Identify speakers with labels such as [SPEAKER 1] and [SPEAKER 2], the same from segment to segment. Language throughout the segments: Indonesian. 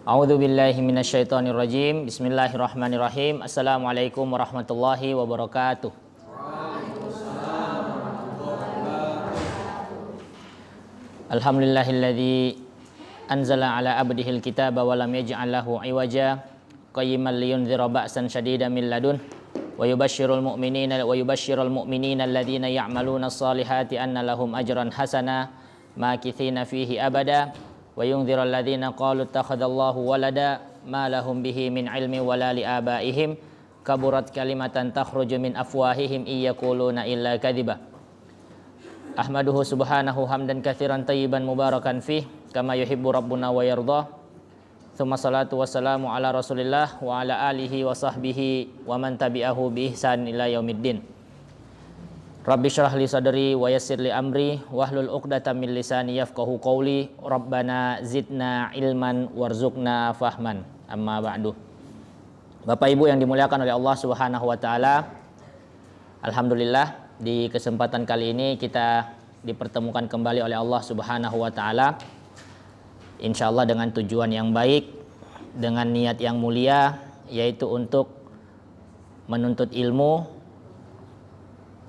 [SPEAKER 1] A'udzu billahi minasyaitonir rajim. Bismillahirrahmanirrahim. Assalamualaikum warahmatullahi wabarakatuh. Alhamdulillahilladzi anzala ala abdihil kitaba wa lam yaj'al lahu iwaja qayyiman liyunzira ba'san syadidan min ladun wa yubashshirul mu'minina alladzina ya'maluna shalihati anna lahum ajran hasana makithina fihi abada wa yunziral ladzina qalu ittakhadallahu walada ma lahum bihi min ilmi wala li abaihim kaburat kalimatan takhruju min afwahihim iyaquluna illa kadziba. Ahmaduhu subhanahu hamdan katsiran tayyiban mubarakan fih kama yuhibbu rabbuna wa yarda. Tsumma salatu wassalamu ala Rasulillah wa ala alihi wa sahbihi wa man tabi'ahu bi ihsan ila yaumiddin. Rabbi syrah li sadri wa yassir li amri wahlul 'uqdatam min lisani yafqahu qawli. Rabbana zidna ilman warzuqna fahman. Amma ba'du. Bapak Ibu yang dimuliakan oleh Allah Subhanahu wa taala, alhamdulillah di kesempatan kali ini kita dipertemukan kembali oleh Allah Subhanahu wa taala, insyaallah dengan tujuan yang baik, dengan niat yang mulia, yaitu untuk menuntut ilmu,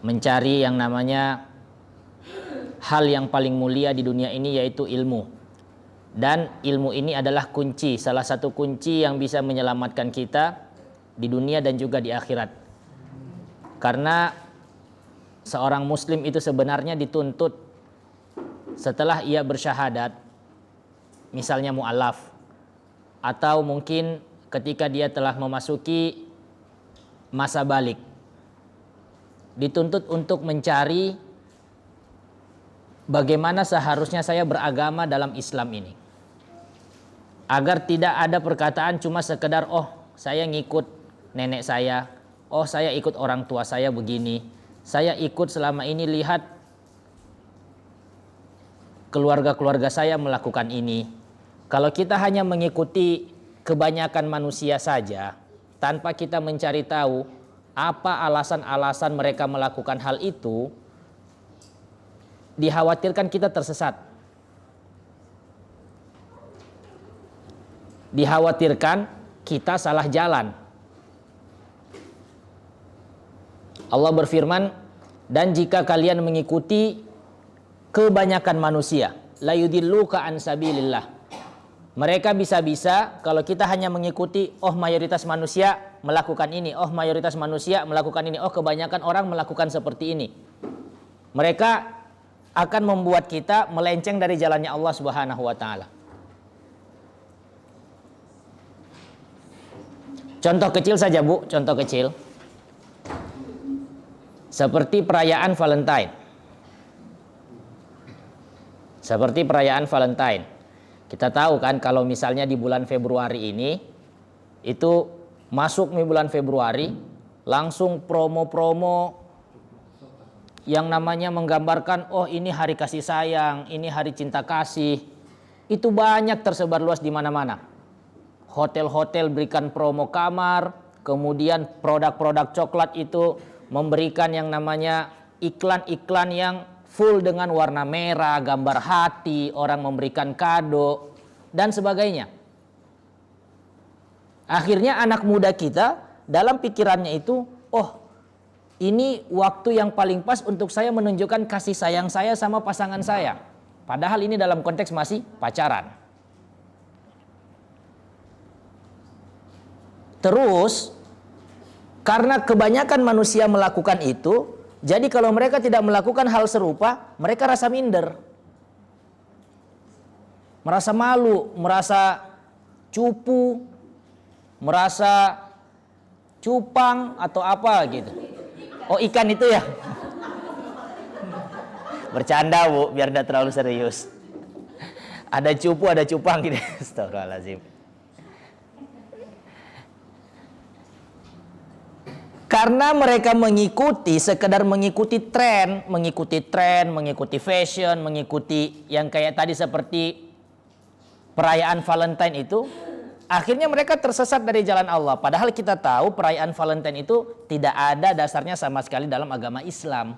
[SPEAKER 1] mencari yang namanya hal yang paling mulia di dunia ini, yaitu ilmu. Dan ilmu ini adalah kunci, salah satu kunci yang bisa menyelamatkan kita di dunia dan juga di akhirat. Karena seorang muslim itu sebenarnya dituntut setelah ia bersyahadat, misalnya mu'alaf, atau mungkin ketika dia telah memasuki masa balik, dituntut untuk mencari bagaimana seharusnya saya beragama dalam Islam ini, agar tidak ada perkataan cuma sekedar saya ngikut nenek saya, saya ikut orang tua saya begini, saya ikut selama ini lihat keluarga-keluarga saya melakukan ini. Kalau kita hanya mengikuti kebanyakan manusia saja tanpa kita mencari tahu apa alasan-alasan mereka melakukan hal itu, dikhawatirkan kita tersesat. Dikhawatirkan kita salah jalan. Allah berfirman, dan jika kalian mengikuti kebanyakan manusia, la yudilluka an sabilillah. Mereka bisa-bisa kalau kita hanya mengikuti mayoritas manusia melakukan ini, mayoritas manusia melakukan ini, kebanyakan orang melakukan seperti ini. Mereka akan membuat kita melenceng dari jalannya Allah Subhanahu wa taala. Contoh kecil saja, Bu, contoh kecil. Seperti perayaan Valentine. Seperti perayaan Valentine. Kita tahu kan kalau misalnya di bulan Februari ini, itu masuk nih bulan Februari, langsung promo-promo yang namanya menggambarkan ini hari kasih sayang, ini hari cinta kasih. Itu banyak tersebar luas di mana-mana. Hotel-hotel berikan promo kamar, kemudian produk-produk coklat itu memberikan yang namanya iklan-iklan yang full dengan warna merah, gambar hati, orang memberikan kado, dan sebagainya. Akhirnya anak muda kita dalam pikirannya itu, ini waktu yang paling pas untuk saya menunjukkan kasih sayang saya sama pasangan saya. Padahal ini dalam konteks masih pacaran. Terus, karena kebanyakan manusia melakukan itu, jadi kalau mereka tidak melakukan hal serupa, mereka rasa minder. Merasa malu, merasa cupu, merasa cupang atau apa gitu. Ikan itu ya. Bercanda, Bu, biar tidak terlalu serius. Ada cupu, ada cupang gitu. Astagfirullahaladzim. Karena mereka sekedar mengikuti tren, mengikuti fashion, mengikuti yang kayak tadi seperti perayaan Valentine itu, akhirnya mereka tersesat dari jalan Allah. Padahal kita tahu perayaan Valentine itu tidak ada dasarnya sama sekali dalam agama Islam.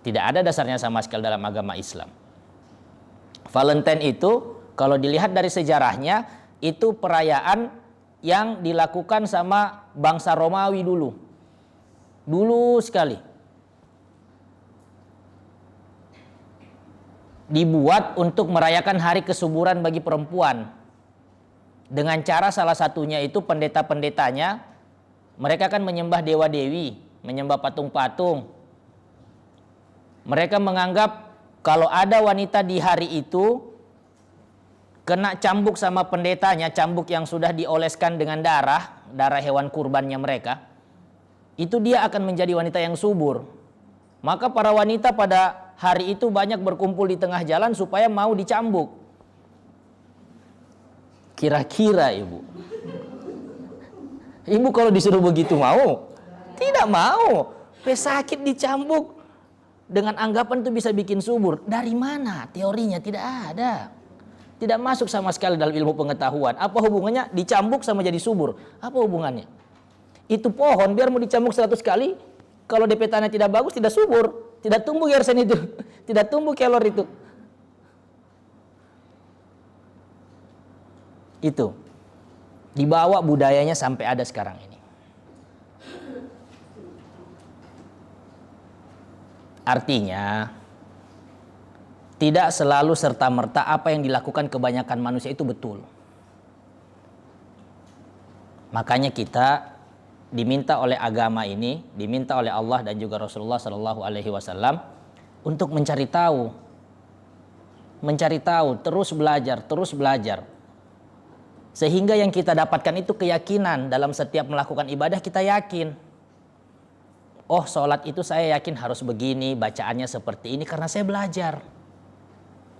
[SPEAKER 1] Tidak ada dasarnya sama sekali dalam agama Islam. Valentine itu Kalau dilihat dari sejarahnya, itu perayaan yang dilakukan sama bangsa Romawi dulu. Dulu sekali. Dibuat untuk merayakan hari kesuburan bagi perempuan. Dengan cara salah satunya itu pendeta-pendetanya, mereka kan menyembah dewa-dewi, menyembah patung-patung. Mereka menganggap kalau ada wanita di hari itu kena cambuk sama pendetanya, cambuk yang sudah dioleskan dengan darah hewan kurbannya mereka, itu dia akan menjadi wanita yang subur. Maka para wanita pada hari itu banyak berkumpul di tengah jalan supaya mau dicambuk. Kira-kira ibu kalau disuruh begitu mau? Tidak mau. Pesakit dicambuk dengan anggapan itu bisa bikin subur. Dari mana teorinya? Tidak ada. Tidak masuk sama sekali dalam ilmu pengetahuan. Apa hubungannya dicambuk sama jadi subur? Apa hubungannya? Itu pohon biar mau dicambuk 100 kali, kalau DP tanah tidak bagus tidak subur, tidak tumbuh gersen itu, tidak tumbuh kelor itu. Itu dibawa budayanya sampai ada sekarang ini. Artinya tidak selalu serta-merta apa yang dilakukan kebanyakan manusia itu betul. Makanya kita diminta oleh agama ini, diminta oleh Allah dan juga Rasulullah Shallallahu Alaihi Wasallam untuk mencari tahu, terus belajar, sehingga yang kita dapatkan itu keyakinan dalam setiap melakukan ibadah. Kita yakin, oh sholat itu saya yakin harus begini, bacaannya seperti ini karena saya belajar.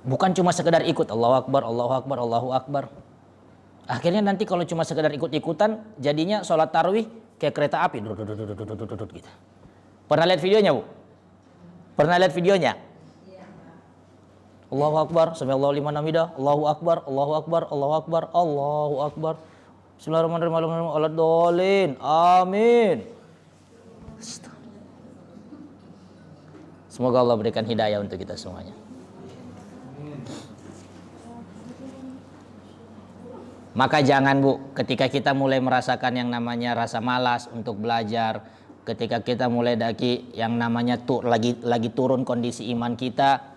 [SPEAKER 1] Bukan cuma sekedar ikut Allahu Akbar, Allahu Akbar, Allahu Akbar. Akhirnya nanti kalau cuma sekedar ikut-ikutan, jadinya sholat tarawih kayak kereta api, gitu. Pernah lihat videonya, Bu? Pernah lihat videonya? Allahu Akbar, sami'allahu liman hamidah, Allahu Akbar, Allahu Akbar, Allahu Akbar, Allahu Akbar. Bismillahirrahmanirrahim, waladhdallin, amin. Semoga Allah berikan hidayah untuk kita semuanya. Maka jangan, Bu, ketika kita mulai merasakan yang namanya rasa malas untuk belajar, ketika kita mulai yang namanya lagi turun kondisi iman kita,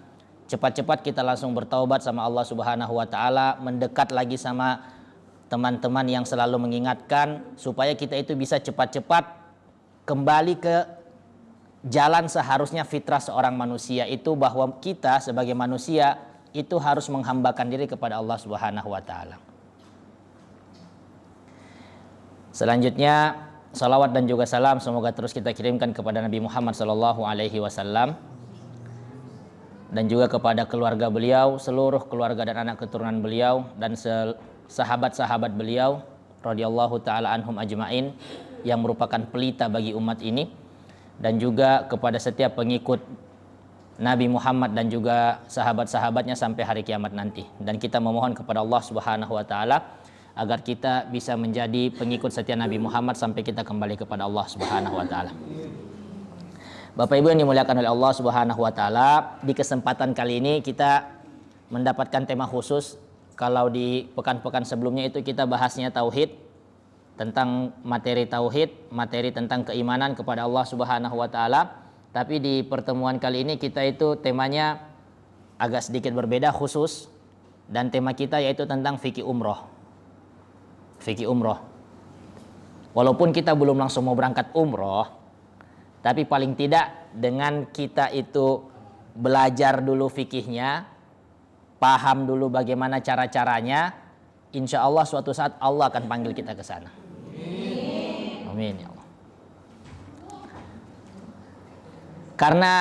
[SPEAKER 1] cepat-cepat kita langsung bertaubat sama Allah Subhanahu wa taala, mendekat lagi sama teman-teman yang selalu mengingatkan supaya kita itu bisa cepat-cepat kembali ke jalan seharusnya fitrah seorang manusia itu, bahwa kita sebagai manusia itu harus menghambakan diri kepada Allah Subhanahu wa taala. Selanjutnya, salawat dan juga salam semoga terus kita kirimkan kepada Nabi Muhammad sallallahu alaihi wasallam dan juga kepada keluarga beliau, seluruh keluarga dan anak keturunan beliau dan sahabat-sahabat beliau radhiyallahu taala anhum ajmain yang merupakan pelita bagi umat ini, dan juga kepada setiap pengikut Nabi Muhammad dan juga sahabat-sahabatnya sampai hari kiamat nanti. Dan kita memohon kepada Allah Subhanahu wa taala agar kita bisa menjadi pengikut setia Nabi Muhammad sampai kita kembali kepada Allah Subhanahu wa taala. Bapak Ibu yang dimuliakan oleh Allah Subhanahu wa taala, di kesempatan kali ini kita mendapatkan tema khusus. Kalau di pekan-pekan sebelumnya itu kita bahasnya tauhid, tentang materi tauhid, materi tentang keimanan kepada Allah Subhanahu wa taala. Tapi di pertemuan kali ini kita itu temanya agak sedikit berbeda khusus, dan tema kita yaitu tentang fikih umroh. Fikih umroh. Walaupun kita belum langsung mau berangkat umroh, tapi paling tidak dengan kita itu belajar dulu fikihnya, paham dulu bagaimana cara-caranya, insya Allah suatu saat Allah akan panggil kita ke sana. Amin ya Allah. Karena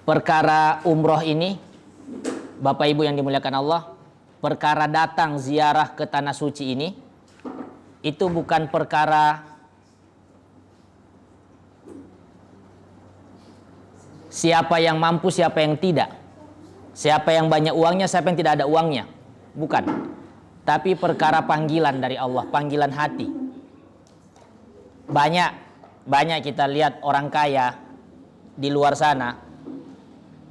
[SPEAKER 1] perkara umroh ini, Bapak Ibu yang dimuliakan Allah, perkara datang ziarah ke tanah suci ini itu bukan perkara siapa yang mampu, siapa yang tidak, siapa yang banyak uangnya, siapa yang tidak ada uangnya, bukan. Tapi perkara panggilan dari Allah, panggilan hati. Banyak kita lihat orang kaya di luar sana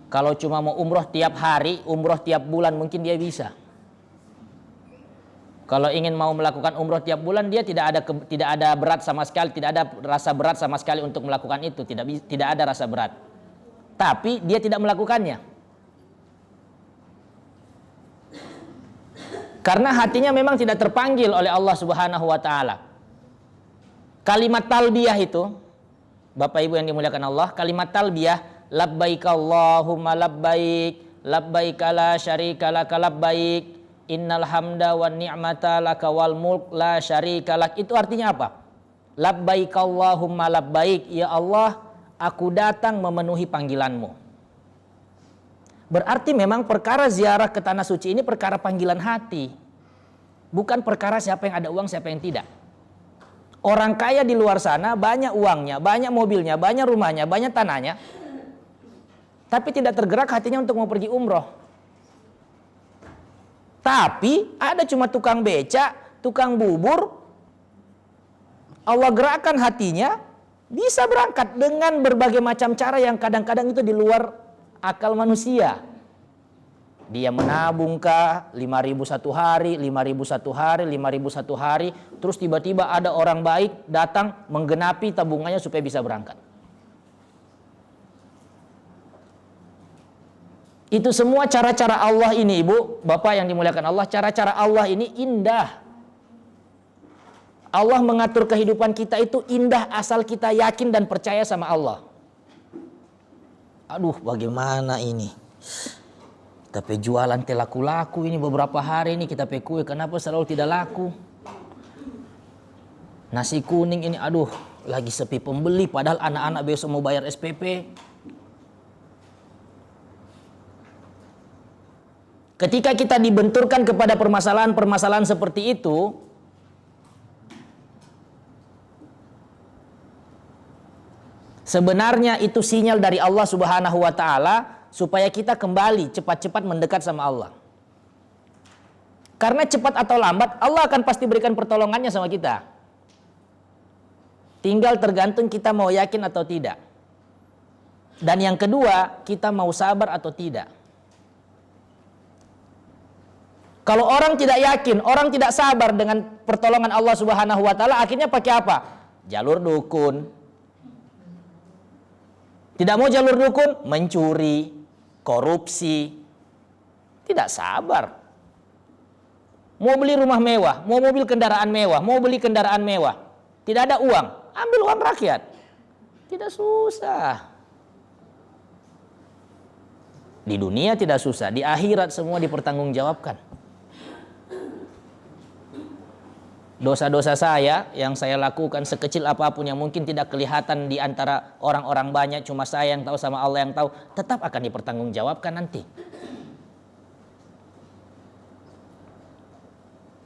[SPEAKER 1] Kalau cuma mau umroh tiap hari, umroh tiap bulan mungkin dia bisa. Kalau ingin mau melakukan umroh tiap bulan, dia tidak ada berat sama sekali, tidak ada rasa berat sama sekali untuk melakukan itu, tidak ada rasa berat. Tapi dia tidak melakukannya. Karena hatinya memang tidak terpanggil oleh Allah Subhanahu wa taala. Kalimat talbiyah itu, Bapak Ibu yang dimuliakan Allah, kalimat talbiyah, labbaik Allahumma labbaik, labbaik la syarika laka labbaik, innal hamda wan ni'mata laka wal mulk la syarika lak. Itu artinya apa? Labbaik Allahumma labbaik, ya Allah, aku datang memenuhi panggilanmu. Berarti memang perkara ziarah ke tanah suci ini perkara panggilan hati. Bukan perkara siapa yang ada uang, siapa yang tidak. Orang kaya di luar sana banyak uangnya, banyak mobilnya, banyak rumahnya, banyak tanahnya. Tapi tidak tergerak hatinya untuk mau pergi umroh. Tapi ada cuma tukang beca, tukang bubur. Allah gerakkan hatinya, bisa berangkat dengan berbagai macam cara yang kadang-kadang itu di luar akal manusia. Dia menabung kah 5.000 satu hari, 5.000 satu hari, 5.000 satu hari. Terus tiba-tiba ada orang baik datang menggenapi tabungannya supaya bisa berangkat. Itu semua cara-cara Allah ini, Ibu, Bapak yang dimuliakan Allah. Cara-cara Allah ini indah. Allah mengatur kehidupan kita itu indah asal kita yakin dan percaya sama Allah. Aduh, bagaimana ini? Tapi jualan teh laku-laku ini beberapa hari ini kita kue, kenapa selalu tidak laku? Nasi kuning ini aduh lagi sepi pembeli padahal anak-anak besok mau bayar SPP. Ketika kita dibenturkan kepada permasalahan-permasalahan seperti itu, sebenarnya itu sinyal dari Allah Subhanahu wa taala supaya kita kembali cepat-cepat mendekat sama Allah. Karena cepat atau lambat Allah akan pasti berikan pertolongannya sama kita. Tinggal tergantung kita mau yakin atau tidak. Dan yang kedua, kita mau sabar atau tidak. Kalau orang tidak yakin, orang tidak sabar dengan pertolongan Allah Subhanahu wa taala, akhirnya pakai apa? Jalur dukun. Tidak mau jalur dukun, mencuri, korupsi, tidak sabar. Mau beli rumah mewah, mau mobil kendaraan mewah, mau beli kendaraan mewah, tidak ada uang, ambil uang rakyat. Tidak susah. Di dunia tidak susah, di akhirat semua dipertanggungjawabkan. Dosa-dosa saya yang saya lakukan sekecil apapun yang mungkin tidak kelihatan di antara orang-orang banyak, cuma saya yang tahu sama Allah yang tahu, tetap akan dipertanggungjawabkan nanti.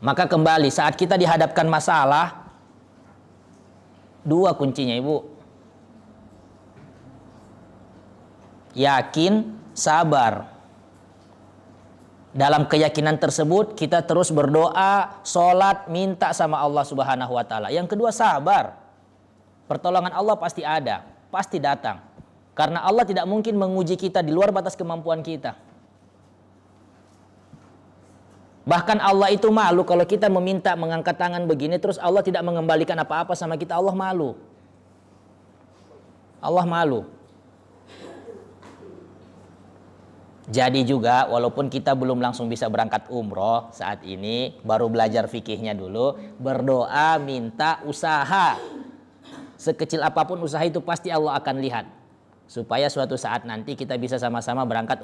[SPEAKER 1] Maka kembali saat kita dihadapkan masalah, dua kuncinya, Ibu. Yakin, sabar. Dalam keyakinan tersebut kita terus berdoa, sholat, minta sama Allah Subhanahu wa taala. Yang kedua, sabar. Pertolongan Allah pasti ada, pasti datang. Karena Allah tidak mungkin menguji kita di luar batas kemampuan kita. Bahkan Allah itu malu kalau kita meminta mengangkat tangan begini terus Allah tidak mengembalikan apa-apa sama kita. Allah malu. Allah malu. Jadi juga walaupun kita belum langsung bisa berangkat umroh saat ini, baru belajar fikihnya dulu, berdoa, minta, usaha. Sekecil apapun usaha itu pasti Allah akan lihat. Supaya suatu saat nanti kita bisa sama-sama berangkat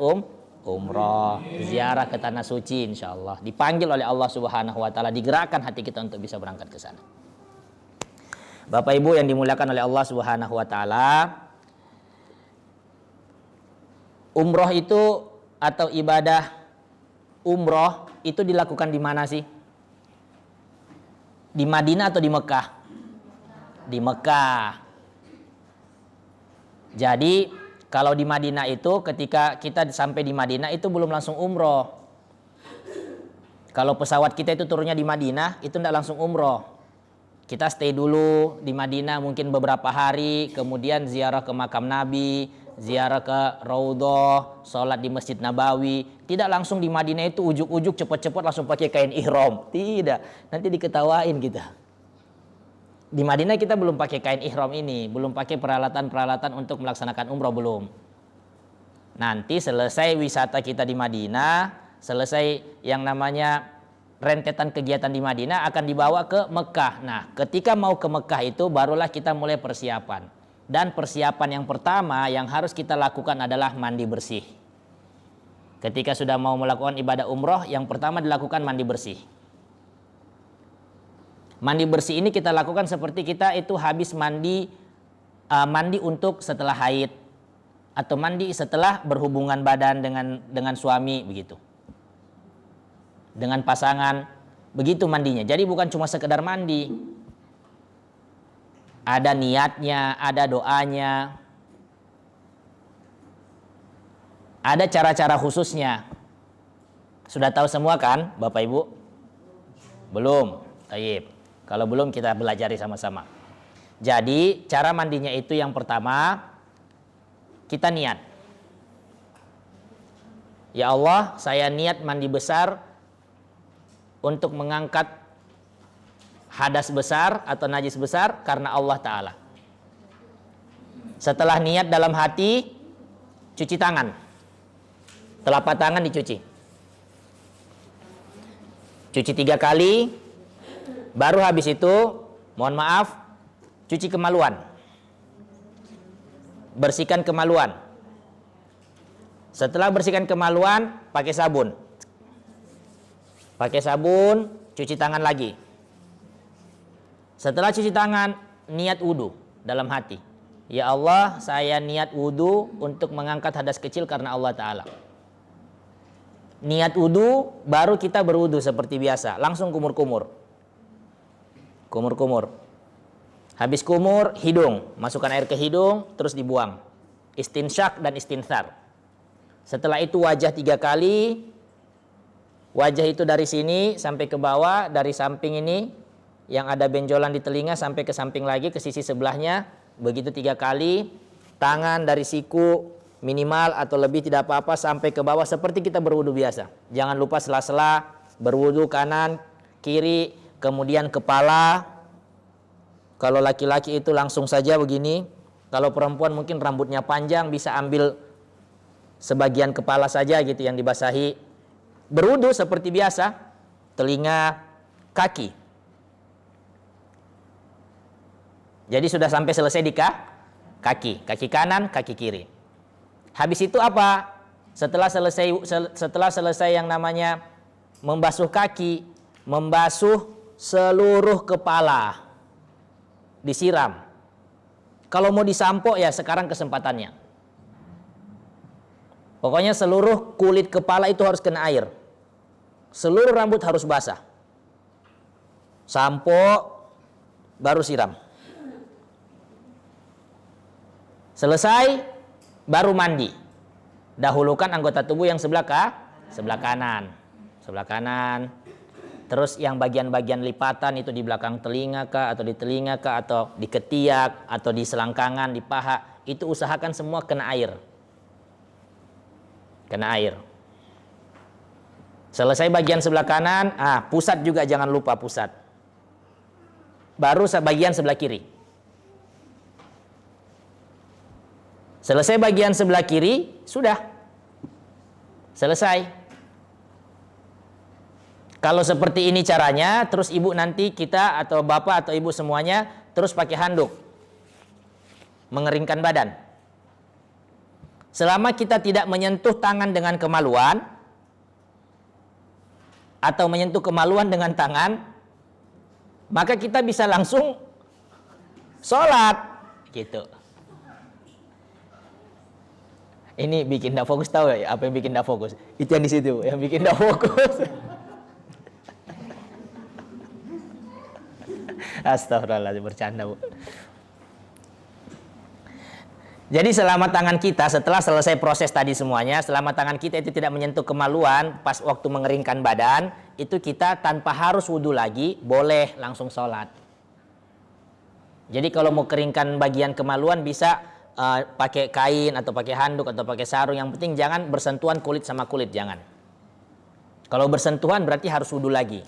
[SPEAKER 1] umroh, ziarah ke tanah suci insyaallah. Dipanggil oleh Allah Subhanahu wa taala, digerakkan hati kita untuk bisa berangkat ke sana. Bapak Ibu yang dimuliakan oleh Allah Subhanahu wa taala, umroh itu atau ibadah umroh itu dilakukan di mana sih? Di Madinah atau di Mekah? Di Mekah. Jadi kalau di Madinah itu ketika kita sampai di Madinah itu belum langsung umroh. Kalau pesawat kita itu turunnya di Madinah itu tidak langsung umroh. Kita stay dulu di Madinah mungkin beberapa hari, kemudian ziarah ke makam Nabi, ziarah ke Raudhah, sholat di Masjid Nabawi. Tidak langsung di Madinah itu ujuk-ujuk cepat-cepat langsung pakai kain ihram. Tidak, nanti diketawain kita. Di Madinah kita belum pakai kain ihram ini, belum pakai peralatan-peralatan untuk melaksanakan umroh, belum. Nanti selesai wisata kita di Madinah, selesai yang namanya rentetan kegiatan di Madinah akan dibawa ke Mekah. Nah, ketika mau ke Mekah itu barulah kita mulai persiapan. Dan persiapan yang pertama yang harus kita lakukan adalah mandi bersih. Ketika sudah mau melakukan ibadah umroh, yang pertama dilakukan mandi bersih. Mandi bersih ini kita lakukan seperti kita itu habis mandi untuk setelah haid atau mandi setelah berhubungan badan dengan suami, begitu. Dengan pasangan, begitu mandinya. Jadi bukan cuma sekedar mandi. Ada niatnya, ada doanya. Ada cara-cara khususnya. Sudah tahu semua kan, Bapak Ibu? Belum? Taib. Kalau belum kita belajari sama-sama. Jadi cara mandinya itu yang pertama kita niat. Ya Allah, saya niat mandi besar untuk mengangkat hadas besar atau najis besar karena Allah Ta'ala. Setelah niat dalam hati, cuci tangan. Telapak tangan dicuci. Cuci 3 kali. Baru habis itu, mohon maaf, cuci kemaluan. Bersihkan kemaluan. Setelah bersihkan kemaluan, pakai sabun. Pakai sabun, cuci tangan lagi. Setelah cuci tangan, niat wudu dalam hati. Ya Allah, saya niat wudu untuk mengangkat hadas kecil karena Allah Ta'ala. Niat wudu, baru kita berwudu seperti biasa. Langsung kumur-kumur. Kumur-kumur. Habis kumur, hidung. Masukkan air ke hidung, terus dibuang. Istinsyak dan istinthar. Setelah itu wajah 3 kali. Wajah itu dari sini sampai ke bawah, dari samping ini yang ada benjolan di telinga sampai ke samping lagi ke sisi sebelahnya, begitu 3 kali. Tangan dari siku minimal atau lebih tidak apa-apa sampai ke bawah seperti kita berwudu biasa. Jangan lupa sela-sela berwudu kanan, kiri, kemudian kepala. Kalau laki-laki itu langsung saja begini. Kalau perempuan mungkin rambutnya panjang bisa ambil sebagian kepala saja gitu yang dibasahi. Berwudu seperti biasa, telinga, kaki. Jadi sudah sampai selesai di kaki kanan, kaki kiri. Habis itu apa? Setelah selesai yang namanya membasuh kaki, membasuh seluruh kepala, disiram. Kalau mau disampo ya sekarang kesempatannya. Pokoknya seluruh kulit kepala itu harus kena air. Seluruh rambut harus basah. Sampo, baru siram. Selesai, baru mandi. Dahulukan anggota tubuh yang sebelah kanan. Sebelah kanan. Terus yang bagian-bagian lipatan itu di belakang telinga kah, atau di telinga kah, atau di ketiak, atau di selangkangan, di paha. Itu usahakan semua kena air. Kena air. Selesai bagian sebelah kanan, pusat juga jangan lupa pusat. Baru bagian sebelah kiri. Selesai bagian sebelah kiri, sudah. Selesai. Kalau seperti ini caranya, terus ibu nanti kita atau bapak atau ibu semuanya terus pakai handuk. Mengeringkan badan. Selama kita tidak menyentuh tangan dengan kemaluan atau menyentuh kemaluan dengan tangan, maka kita bisa langsung sholat gitu. Ini bikin tidak fokus, tahu ya apa yang bikin tidak fokus? Itu yang di situ yang bikin tidak fokus. Astagfirullahaladzim, bercanda Bu. Jadi selama tangan kita setelah selesai proses tadi semuanya, selama tangan kita itu tidak menyentuh kemaluan pas waktu mengeringkan badan, itu kita tanpa harus wudu lagi, boleh langsung sholat. Jadi kalau mau keringkan bagian kemaluan bisa pakai kain atau pakai handuk atau pakai sarung. Yang penting jangan bersentuhan kulit sama kulit, jangan. Kalau bersentuhan berarti harus wudu lagi.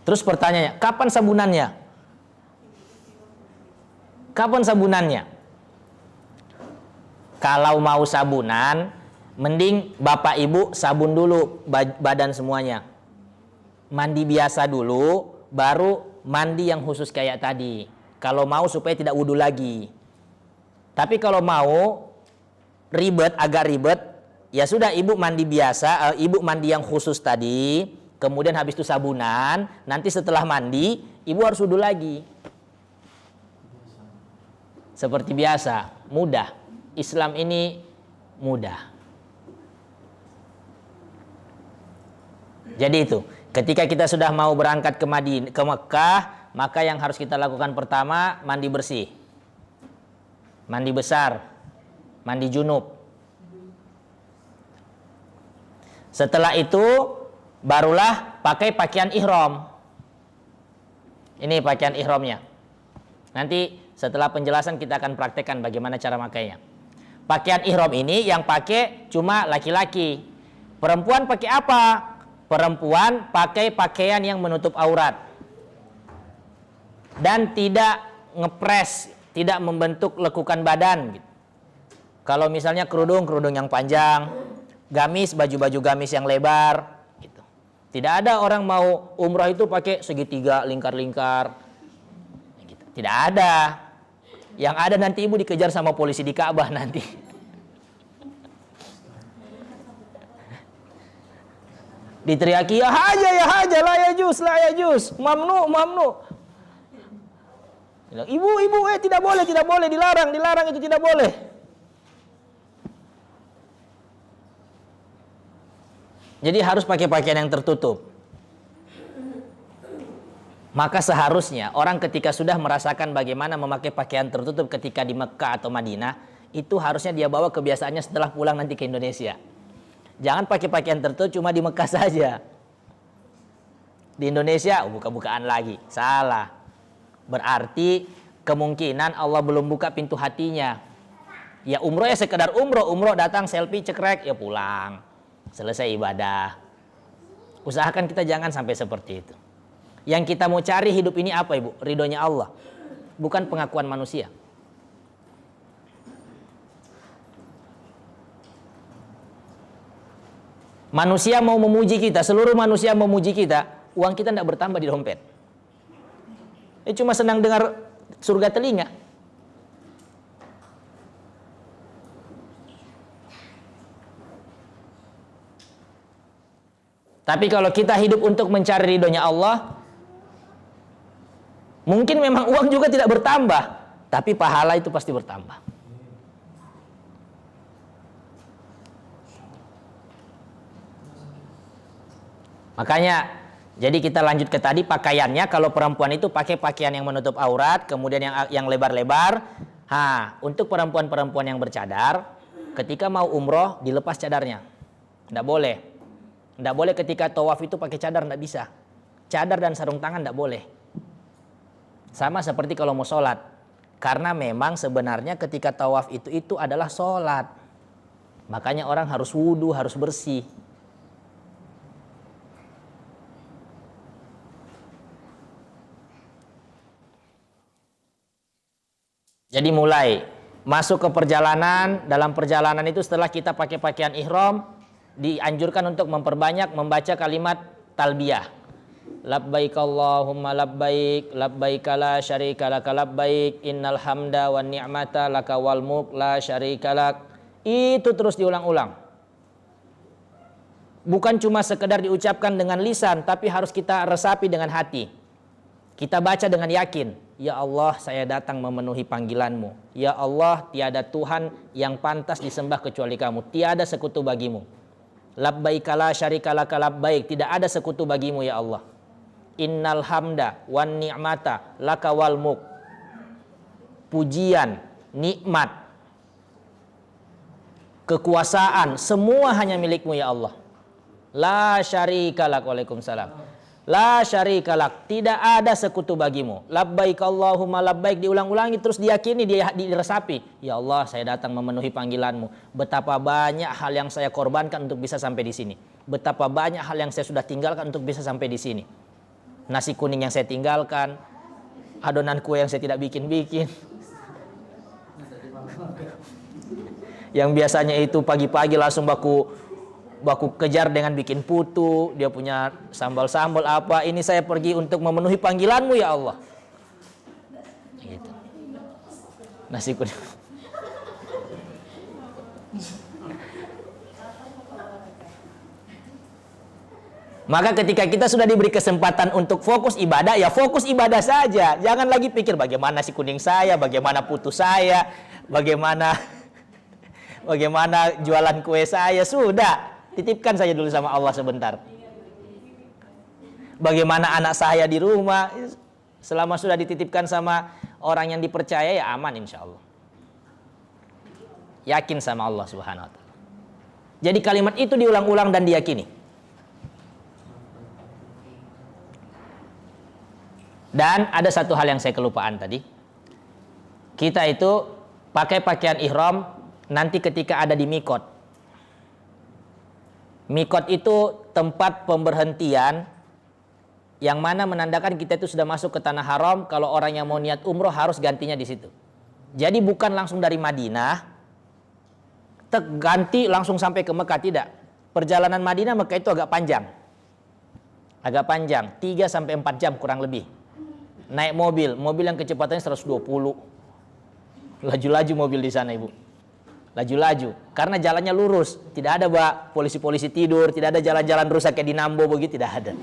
[SPEAKER 1] Terus pertanyaannya, kapan sabunannya? Kapan sabunannya? Kalau mau sabunan, mending bapak ibu sabun dulu badan semuanya. Mandi biasa dulu, baru mandi yang khusus kayak tadi. Kalau mau supaya tidak wudu lagi. Tapi kalau mau ribet, agak ribet, ya sudah ibu mandi biasa, ibu mandi yang khusus tadi, kemudian habis itu sabunan, nanti setelah mandi, ibu harus wudu lagi. Seperti biasa, mudah. Islam ini mudah. Jadi itu, ketika kita sudah mau berangkat ke Mekah, maka yang harus kita lakukan pertama, mandi bersih. Mandi besar, mandi junub. Setelah itu barulah pakai pakaian ihram. Ini pakaian ihramnya. Nanti setelah penjelasan kita akan praktekkan bagaimana cara makainya. Pakaian ihram ini yang pakai cuma laki-laki. Perempuan pakai apa? Perempuan pakai pakaian yang menutup aurat. Dan tidak ngepres, tidak membentuk lekukan badan. Kalau misalnya kerudung yang panjang, gamis, baju-baju gamis yang lebar. Gitu. Tidak ada orang mau umrah itu pakai segitiga, lingkar-lingkar. Gitu. Tidak ada. Yang ada nanti ibu dikejar sama polisi di Ka'bah nanti. Diteriaki, ya haja, la ya juz, mamnu. Ibu, tidak boleh, dilarang itu tidak boleh. Jadi harus pakai pakaian yang tertutup. Maka seharusnya orang ketika sudah merasakan bagaimana memakai pakaian tertutup ketika di Mekah atau Madinah, itu harusnya dia bawa kebiasaannya setelah pulang nanti ke Indonesia. Jangan pakai pakaian tertutup cuma di Mekah saja. Di Indonesia buka-bukaan lagi. Salah. Berarti kemungkinan Allah belum buka pintu hatinya. Ya umroh ya sekedar umroh datang selfie cekrek ya pulang. Selesai ibadah. Usahakan kita jangan sampai seperti itu. Yang kita mau cari hidup ini apa ibu? Ridhonya Allah. Bukan pengakuan manusia. Manusia mau memuji kita, seluruh manusia memuji kita, uang kita tidak bertambah di dompet. Cuma senang dengar surga telinga. Tapi kalau kita hidup untuk mencari ridhonya Allah, mungkin memang uang juga tidak bertambah, tapi pahala itu pasti bertambah. Makanya, jadi kita lanjut ke tadi pakaiannya. Kalau perempuan itu pakai pakaian yang menutup aurat, kemudian yang lebar-lebar. Untuk perempuan-perempuan yang bercadar, ketika mau umroh dilepas cadarnya, tidak boleh. Tidak boleh ketika tawaf itu pakai cadar, tidak bisa. Cadar dan sarung tangan tidak boleh. Sama seperti kalau mau sholat. Karena memang sebenarnya ketika tawaf itu adalah sholat. Makanya orang harus wudu, harus bersih. Jadi mulai masuk ke perjalanan, dalam perjalanan itu setelah kita pakai pakaian ihram, dianjurkan untuk memperbanyak membaca kalimat talbiyah. Labbaik Allahumma labbaik, labbaik la syarika laka labbaik, innal hamda wan ni'mata laka wal mulk la syarika lak. Itu terus diulang-ulang. Bukan cuma sekedar diucapkan dengan lisan, tapi harus kita resapi dengan hati. Kita baca dengan yakin. Ya Allah, saya datang memenuhi panggilan-Mu. Ya Allah, tiada Tuhan yang pantas disembah kecuali Kamu. Tiada sekutu bagimu. Labbaik la syarika laka labbaik. Tidak ada sekutu bagimu ya Allah. Innal hamda wan ni'mata laka wal mulk. Pujian, nikmat, kekuasaan, semua hanya milik-Mu ya Allah. La syarika lak. Waalaikumsalam. La syarikalak, tidak ada sekutu bagimu. Labbaik Allahumma labbaik, diulang-ulangi terus diyakini, dia diresapi. Ya Allah, saya datang memenuhi panggilanmu. Betapa banyak hal yang saya korbankan untuk bisa sampai di sini. Betapa banyak hal yang saya sudah tinggalkan untuk bisa sampai di sini. Nasi kuning yang saya tinggalkan, adonan kue yang saya tidak bikin-bikin. Yang biasanya itu pagi-pagi langsung baku kejar dengan bikin putu, dia punya sambal-sambal apa. Ini saya pergi untuk memenuhi panggilanmu ya Allah. Gitu. Nasi kuning. Maka ketika kita sudah diberi kesempatan untuk fokus ibadah, ya fokus ibadah saja. Jangan lagi pikir bagaimana nasi kuning saya, bagaimana putu saya, bagaimana jualan kue saya. Sudah, titipkan saja dulu sama Allah sebentar. Bagaimana anak saya di rumah, selama sudah dititipkan sama orang yang dipercaya, ya aman insya Allah. Yakin sama Allah subhanahu wa ta'ala. Jadi kalimat itu diulang-ulang dan diyakini. Dan ada satu hal yang saya kelupaan tadi. Kita itu pakai pakaian ihram nanti ketika ada di mikot. Mikot itu tempat pemberhentian yang mana menandakan kita itu sudah masuk ke tanah haram. Kalau orang yang mau niat umroh harus gantinya di situ. Jadi bukan langsung dari Madinah ganti langsung sampai ke Mekah, tidak. Perjalanan Madinah Mekah itu agak panjang. Agak panjang, 3 sampai 4 jam kurang lebih. Naik mobil yang kecepatannya 120. Laju-laju mobil di sana, Ibu. Laju-laju, karena jalannya lurus, tidak ada polisi-polisi tidur, tidak ada jalan-jalan rusak kayak di Nambo begitu, tidak ada.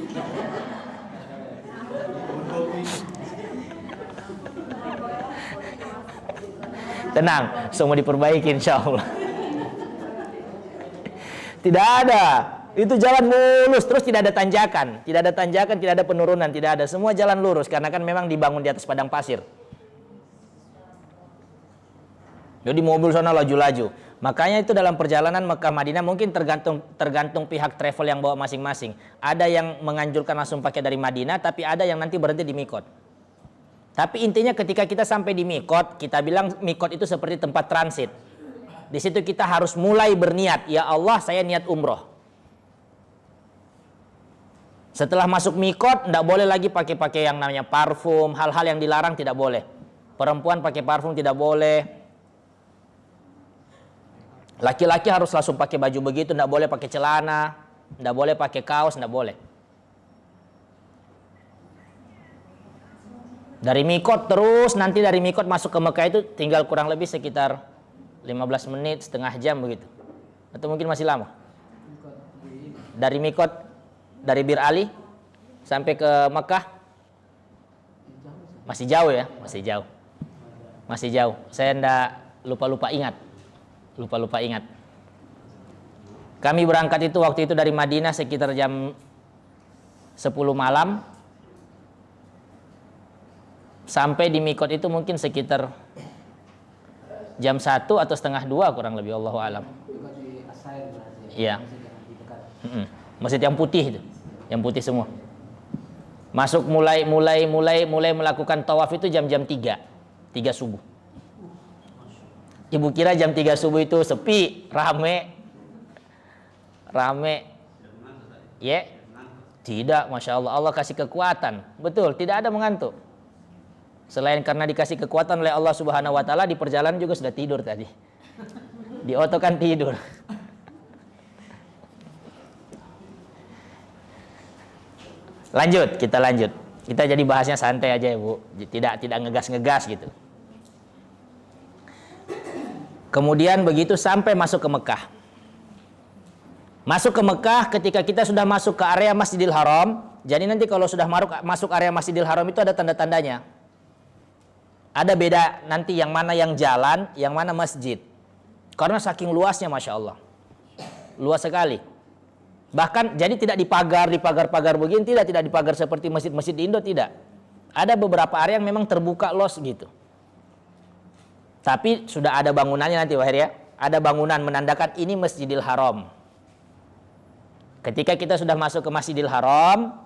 [SPEAKER 1] Tenang, semua diperbaiki insya Allah. Tidak ada, itu jalan mulus, terus tidak ada tanjakan, tidak ada penurunan, tidak ada, semua jalan lurus karena kan memang dibangun di atas padang pasir. Jadi mobil sana laju-laju. Makanya itu dalam perjalanan Mekah Madinah mungkin tergantung pihak travel yang bawa masing-masing. Ada yang menganjurkan langsung pakai dari Madinah, tapi ada yang nanti berhenti di mikot. Tapi intinya ketika kita sampai di mikot, kita bilang mikot itu seperti tempat transit. Di situ kita harus mulai berniat, ya Allah saya niat umroh. Setelah masuk mikot, tidak boleh lagi pakai yang namanya parfum, hal-hal yang dilarang tidak boleh. Perempuan pakai parfum tidak boleh. Laki-laki harus langsung pakai baju begitu, tidak boleh pakai celana, tidak boleh pakai kaos, tidak boleh. Dari mikot terus, nanti dari mikot masuk ke Mekah itu tinggal kurang lebih sekitar 15 menit, setengah jam begitu. Atau mungkin masih lama. Dari mikot, dari Bir Ali sampai ke Mekah masih jauh ya, masih jauh. Saya ndak lupa ingat. Kami berangkat itu waktu itu dari Madinah sekitar jam 10 malam. Sampai di mikot itu mungkin sekitar jam 1 atau setengah 2 kurang lebih, Allahu alam. Iya. Masjid yang putih itu. Yang putih semua. Masuk mulai melakukan tawaf itu jam-jam 3 subuh. Ibu kira jam 3 subuh itu sepi, rame. Ya? Tidak, Masya Allah. Allah kasih kekuatan. Betul, tidak ada mengantuk. Selain karena dikasih kekuatan oleh Allah Subhanahu wa taala, di perjalanan juga sudah tidur tadi. Di oto kan tidur. Kita lanjut. Kita jadi bahasnya santai aja ya, Bu. Tidak ngegas-ngegas gitu. Kemudian begitu sampai masuk ke Mekah. Masuk ke Mekah ketika kita sudah masuk ke area Masjidil Haram. Jadi nanti kalau sudah masuk area Masjidil Haram itu ada tanda-tandanya. Ada beda nanti yang mana yang jalan, yang mana masjid. Karena saking luasnya Masya Allah. Luas sekali. Bahkan jadi tidak dipagar begini, tidak dipagar seperti masjid-masjid di Indo, tidak. Ada beberapa area yang memang terbuka luas gitu. Tapi sudah ada bangunannya nanti Wahir ya. Ada bangunan menandakan ini Masjidil Haram. Ketika kita sudah masuk ke Masjidil Haram,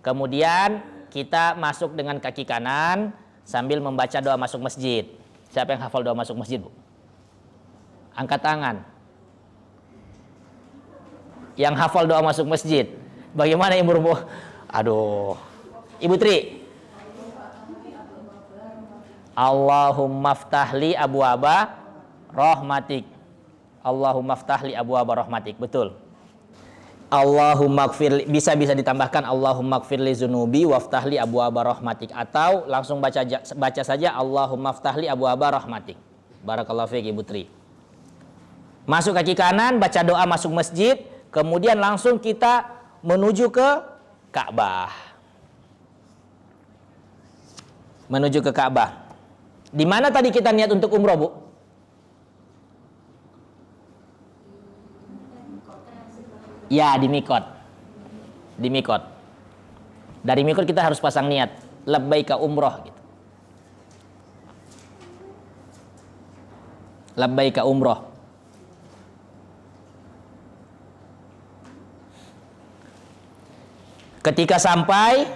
[SPEAKER 1] Kemudian kita masuk dengan kaki kanan sambil membaca doa masuk masjid. Siapa yang hafal doa masuk masjid, Bu? Angkat tangan. Yang hafal doa masuk masjid. Bagaimana Ibu Rubuh? Aduh. Ibu Tri. Allahumma ftahli abwaaba rahmatik. Allahumma ftahli abwaaba rahmatik. Betul. Allahumma gfirli, bisa ditambahkan Allahumma gfirli zunubi waftahli abwaaba rahmatik, atau langsung baca saja Allahumma ftahli abwaaba rahmatik. Barakallahu fiik Ibu Tri. Masuk kaki kanan, baca doa masuk masjid, kemudian langsung kita menuju ke Ka'bah. Menuju ke Ka'bah. Di mana tadi kita niat untuk umroh, Bu? Ya, di Mikot. Di Mikot. Dari Mikot kita harus pasang niat labbaika umroh gitu. Labbaika umroh. Ketika sampai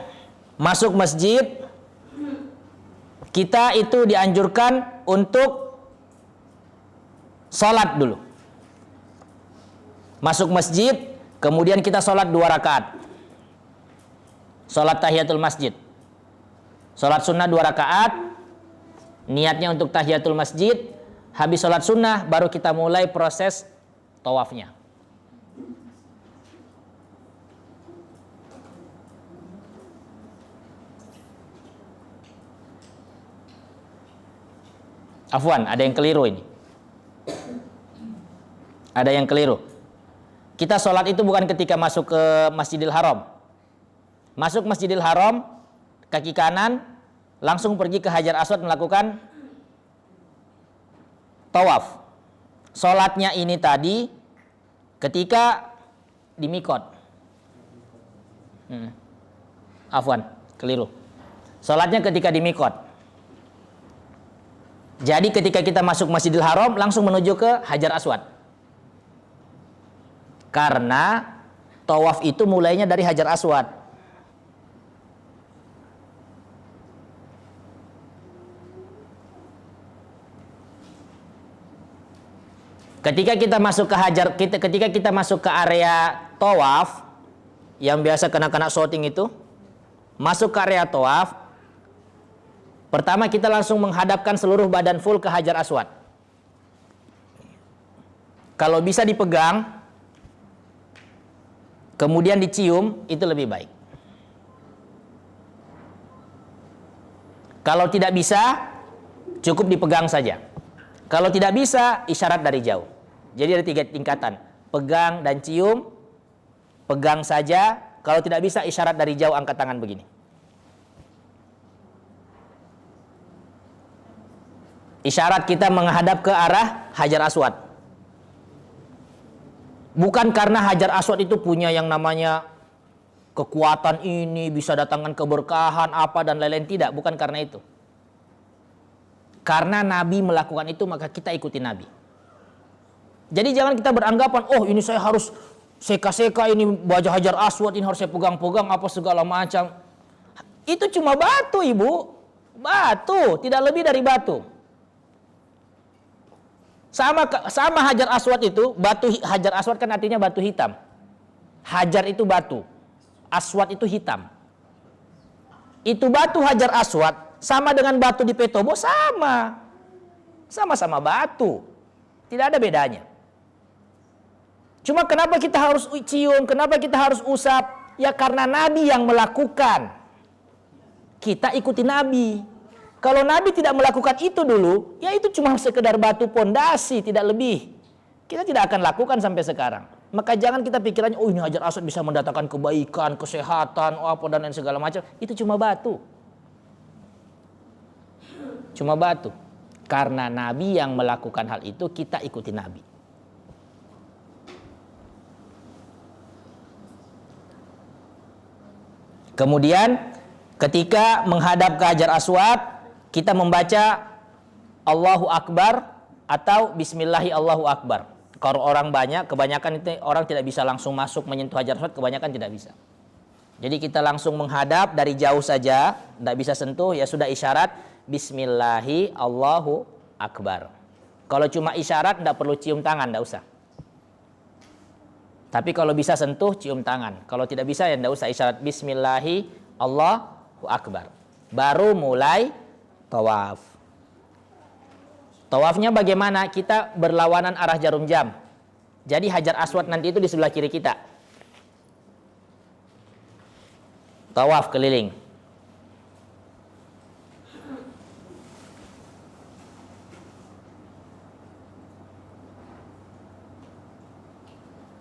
[SPEAKER 1] masuk masjid, kita itu dianjurkan untuk sholat dulu. Masuk masjid, kemudian kita sholat 2 rakaat. Sholat tahiyatul masjid. Sholat sunnah 2 rakaat. Niatnya untuk tahiyatul masjid. Habis sholat sunnah, baru kita mulai proses tawafnya. Afwan, ada yang keliru ini. Ada yang keliru. Kita sholat itu bukan ketika masuk ke Masjidil Haram. Masuk Masjidil Haram, kaki kanan, langsung pergi ke Hajar Aswad melakukan tawaf. Sholatnya ini tadi ketika di Mikot. Afwan, keliru. Sholatnya ketika di Mikot. Jadi ketika kita masuk Masjidil Haram langsung menuju ke Hajar Aswad. Karena tawaf itu mulainya dari Hajar Aswad. Ketika kita masuk ke area tawaf yang biasa kena shooting itu, masuk ke area tawaf, pertama kita langsung menghadapkan seluruh badan full ke Hajar Aswad. Kalau bisa dipegang, kemudian dicium, itu lebih baik. Kalau tidak bisa, cukup dipegang saja. Kalau tidak bisa, isyarat dari jauh. Jadi ada 3 tingkatan. Pegang dan cium, pegang saja. Kalau tidak bisa, isyarat dari jauh, angkat tangan begini. Isyarat kita menghadap ke arah Hajar Aswad. Bukan karena Hajar Aswad itu punya yang namanya kekuatan ini, bisa datangkan keberkahan, apa dan lain-lain. Tidak, bukan karena itu. Karena Nabi melakukan itu, maka kita ikuti Nabi. Jadi jangan kita beranggapan, oh ini saya harus seka-seka, ini baju Hajar Aswad, ini harus saya pegang-pegang, apa segala macam. Itu cuma batu, Ibu. Batu, tidak lebih dari batu. Sama Hajar Aswad itu, batu Hajar Aswad kan artinya batu hitam. Hajar itu batu, Aswad itu hitam. Itu batu Hajar Aswad sama dengan batu di Petobo, sama-sama batu. Tidak ada bedanya. Cuma kenapa kita harus cium, kenapa kita harus usap? Ya karena Nabi yang melakukan. Kita ikuti Nabi. Kalau Nabi tidak melakukan itu dulu, ya itu cuma sekedar batu pondasi, tidak lebih. Kita tidak akan lakukan sampai sekarang. Maka jangan kita pikirannya, oh ini Hajar Aswad bisa mendatangkan kebaikan, kesehatan, oh apa dan lain segala macam. Itu cuma batu. Cuma batu. Karena Nabi yang melakukan hal itu, kita ikuti Nabi. Kemudian ketika menghadap ke Hajar Aswad, kita membaca Allahu Akbar atau Bismillahi Allahu Akbar. Kalau orang banyak, kebanyakan itu orang tidak bisa langsung masuk menyentuh Hajar Aswad, kebanyakan tidak bisa. Jadi kita langsung menghadap dari jauh saja, tidak bisa sentuh, ya sudah isyarat Bismillahi Allahu Akbar. Kalau cuma isyarat tidak perlu cium tangan, tidak usah. Tapi kalau bisa sentuh, cium tangan. Kalau tidak bisa ya tidak usah, isyarat Bismillahi Allahu Akbar. Baru mulai tawaf. Tawafnya bagaimana? Kita berlawanan arah jarum jam. Jadi Hajar Aswad nanti itu di sebelah kiri kita. Tawaf keliling.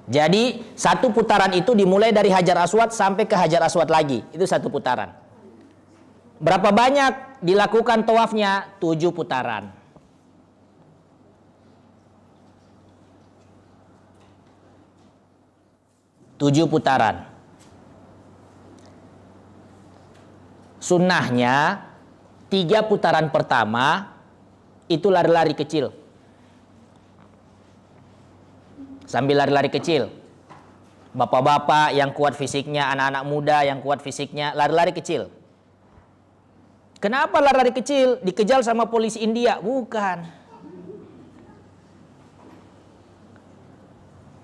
[SPEAKER 1] Jadi satu putaran itu dimulai dari Hajar Aswad sampai ke Hajar Aswad lagi. Itu satu putaran. Berapa banyak dilakukan tawafnya? 7 putaran. 7 putaran. Sunnahnya 3 putaran pertama itu lari-lari kecil. Sambil lari-lari kecil. Bapak-bapak yang kuat fisiknya, anak-anak muda yang kuat fisiknya, lari-lari kecil. Kenapa lari-lari kecil? Dikejar sama polisi India? Bukan.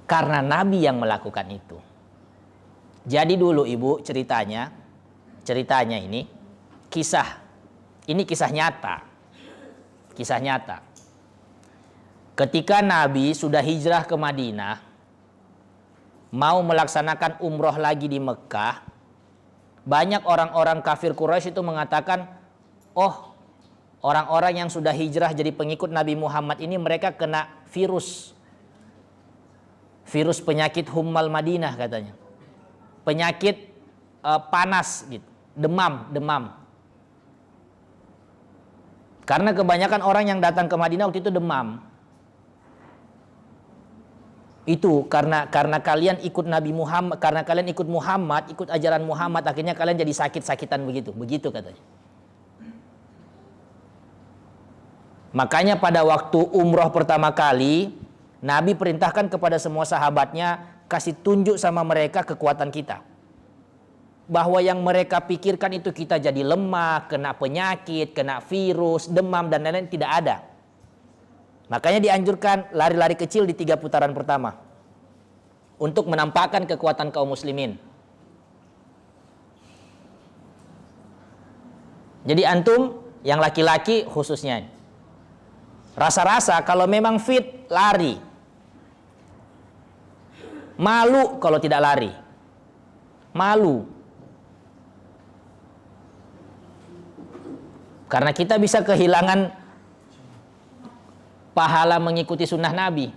[SPEAKER 1] Karena Nabi yang melakukan itu. Jadi dulu ibu ceritanya ini kisah nyata. Kisah nyata. Ketika Nabi sudah hijrah ke Madinah, mau melaksanakan umroh lagi di Mekah, banyak orang-orang kafir Quraisy itu mengatakan, oh, orang-orang yang sudah hijrah jadi pengikut Nabi Muhammad ini mereka kena virus penyakit Hummal Madinah katanya. Penyakit panas gitu, demam. Karena kebanyakan orang yang datang ke Madinah waktu itu demam. Itu karena kalian ikut Nabi Muhammad, karena kalian ikut Muhammad, ikut ajaran Muhammad, akhirnya kalian jadi sakit-sakitan begitu katanya. Makanya pada waktu umroh pertama kali, Nabi perintahkan kepada semua sahabatnya, kasih tunjuk sama mereka kekuatan kita. Bahwa yang mereka pikirkan itu kita jadi lemah, kena penyakit, kena virus, demam, dan lain-lain, tidak ada. Makanya dianjurkan lari-lari kecil di 3 putaran pertama. Untuk menampakkan kekuatan kaum muslimin. Jadi antum, yang laki-laki khususnya, rasa-rasa kalau memang fit, lari. Malu kalau tidak lari. Malu. Karena kita bisa kehilangan pahala mengikuti sunnah Nabi.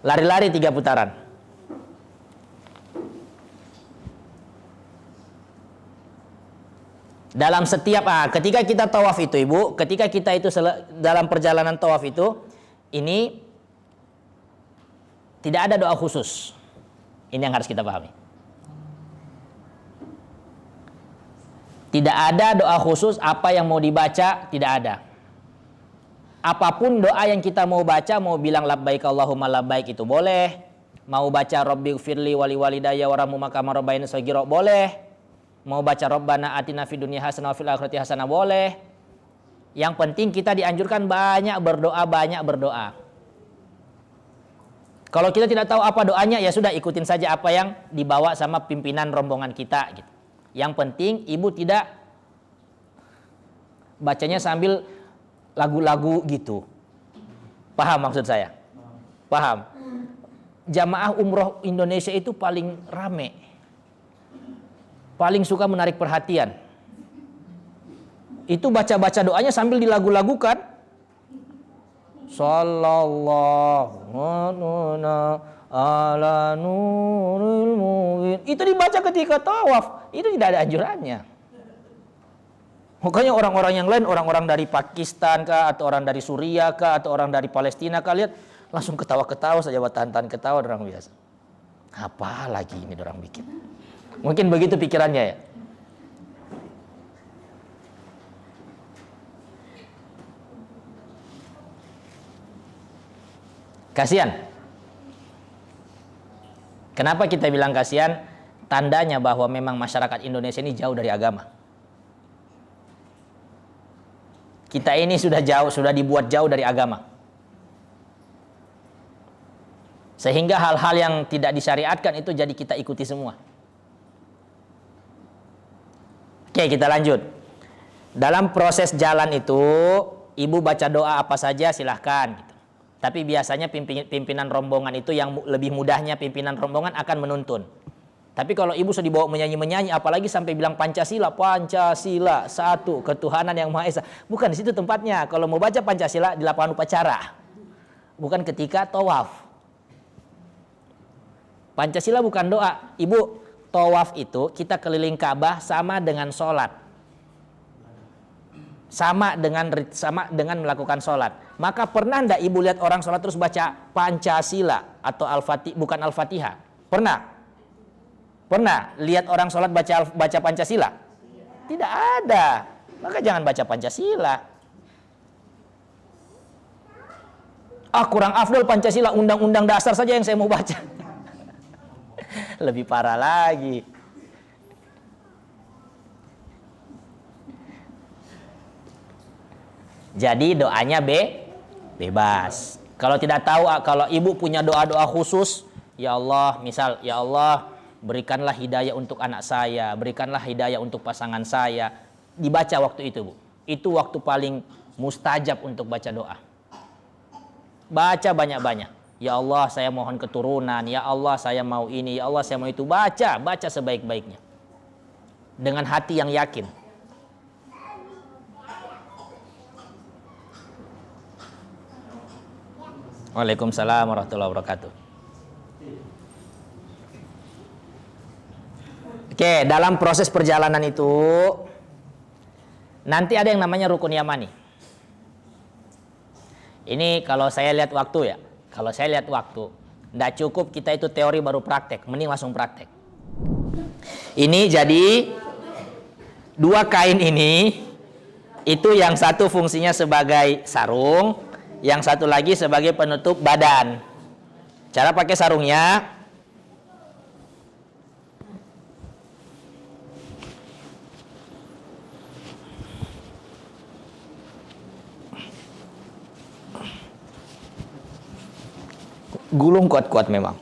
[SPEAKER 1] Lari-lari 3 putaran. Dalam setiap ketika kita tawaf itu ibu, ketika kita itu dalam perjalanan tawaf itu, ini tidak ada doa khusus. Ini yang harus kita pahami. Tidak ada doa khusus apa yang mau dibaca, tidak ada. Apapun doa yang kita mau baca, mau bilang labbaik Allahumma labbaik itu boleh. Mau baca rabbighfirli wali walidayya warhamhuma kama rabbayani shaghira boleh. Mau baca rabbana atina fid dunya hasanah wa fil akhirati hasanah boleh. Yang penting kita dianjurkan banyak berdoa. Kalau kita tidak tahu apa doanya, ya sudah ikutin saja apa yang dibawa sama pimpinan rombongan kita gitu. Yang penting ibu tidak bacanya sambil lagu-lagu gitu. Paham maksud saya? Paham? Jamaah umroh Indonesia itu paling rame. Paling suka menarik perhatian. Itu baca-baca doanya sambil dilagu-lagukan. Sallallahu ala nuril mubin. Itu dibaca ketika tawaf. Itu tidak ada anjurannya. Makanya orang-orang yang lain, orang-orang dari Pakistan kah, atau orang dari Suriah kah, atau orang dari Palestina kah, lihat langsung ketawa-ketawa saja, tahan-tahan ketawa orang biasa. Apa lagi ini orang bikin? Mungkin begitu pikirannya ya. Kasihan. Kenapa kita bilang kasihan? Tandanya bahwa memang masyarakat Indonesia ini jauh dari agama. Kita ini sudah jauh, sudah dibuat jauh dari agama. Sehingga hal-hal yang tidak disyariatkan itu jadi kita ikuti semua. Oke, kita lanjut. Dalam proses jalan itu, ibu baca doa apa saja silahkan. Gitu. Tapi biasanya pimpinan rombongan itu yang lebih mudahnya pimpinan rombongan akan menuntun. Tapi kalau ibu sudah dibawa menyanyi-menyanyi, apalagi sampai bilang Pancasila, Pancasila, satu, ketuhanan yang Maha Esa. Bukan di situ tempatnya. Kalau mau baca Pancasila di lapangan upacara. Bukan ketika tawaf. Pancasila bukan doa. Ibu, tawaf itu kita keliling Ka'bah sama dengan sholat. Sama dengan melakukan sholat. Maka pernah enggak ibu lihat orang sholat terus baca Pancasila atau bukan Al-Fatihah? Pernah? Pernah lihat orang sholat baca Pancasila? Tidak ada. Maka jangan baca Pancasila. Kurang afdol Pancasila, undang-undang dasar saja yang saya mau baca. Lebih parah lagi. Jadi doanya bebas. Kalau tidak tahu, kalau ibu punya doa-doa khusus, ya Allah, misal, ya Allah, berikanlah hidayah untuk anak saya, berikanlah hidayah untuk pasangan saya. Dibaca waktu itu, Bu. Itu waktu paling mustajab untuk baca doa. Baca banyak-banyak. Ya Allah, saya mohon keturunan. Ya Allah, saya mau ini. Ya Allah, saya mau itu. Baca sebaik-baiknya. Dengan hati yang yakin. Waalaikumsalam warahmatullahi wabarakatuh. Oke, dalam proses perjalanan itu nanti ada yang namanya rukun yamani. Ini kalau saya lihat waktu ya. Kalau saya lihat waktu, tidak cukup kita itu teori baru praktek, mending langsung praktek. Ini jadi dua kain ini, itu yang satu fungsinya sebagai sarung, yang satu lagi sebagai penutup badan. Cara pakai sarungnya, gulung kuat-kuat memang.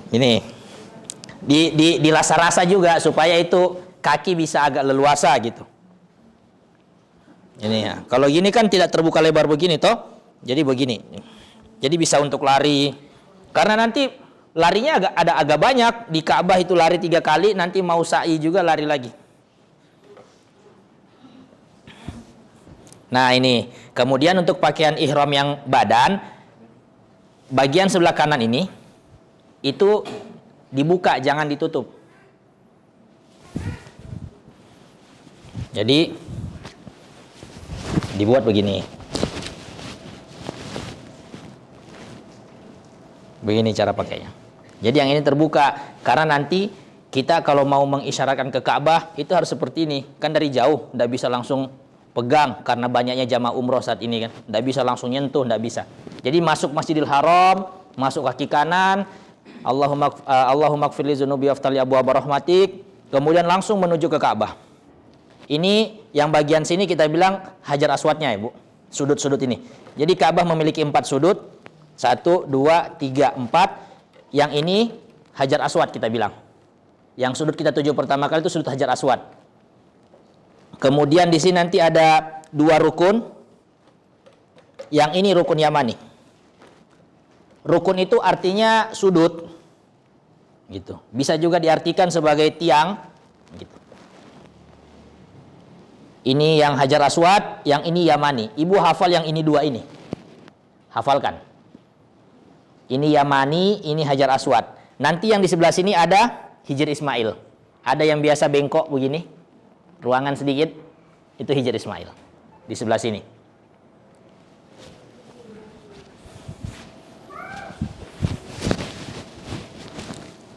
[SPEAKER 1] Ini dirasa-rasa juga supaya itu kaki bisa agak leluasa gitu. Ini ya. Kalau gini kan tidak terbuka lebar begini toh. Jadi begini. Jadi bisa untuk lari. Karena nanti larinya agak banyak. Di Ka'bah itu lari 3 kali, nanti mau sa'i juga lari lagi. Nah, ini. Kemudian untuk pakaian ihram yang badan, bagian sebelah kanan ini itu dibuka, jangan ditutup. Jadi dibuat begini. Begini cara pakainya. Jadi yang ini terbuka karena nanti kita kalau mau mengisyaratkan ke Ka'bah itu harus seperti ini. Kan dari jauh, tidak bisa langsung pegang karena banyaknya jamaah umroh saat ini kan. Tidak bisa langsung nyentuh, tidak bisa. Jadi masuk Masjidil Haram, masuk kaki kanan, Allahumma gfirli dzunubi waftali abwaaba rahmatik, kemudian langsung menuju ke Ka'bah. Ini yang bagian sini kita bilang Hajar Aswadnya ya Bu, sudut-sudut ini. Jadi Ka'bah memiliki 4 sudut, 1, 2, 3, 4. Yang ini Hajar Aswad kita bilang. Yang sudut kita tuju pertama kali itu sudut Hajar Aswad. Kemudian di sini nanti ada 2 rukun. Yang ini rukun Yamani. Rukun itu artinya sudut, gitu. Bisa juga diartikan sebagai tiang, gitu. Ini yang Hajar Aswad, yang ini Yamani. Ibu hafal yang ini 2 ini. Hafalkan. Ini Yamani, ini Hajar Aswad. Nanti yang di sebelah sini ada Hijr Ismail. Ada yang biasa bengkok begini, ruangan sedikit, itu Hijr Ismail. Di sebelah sini.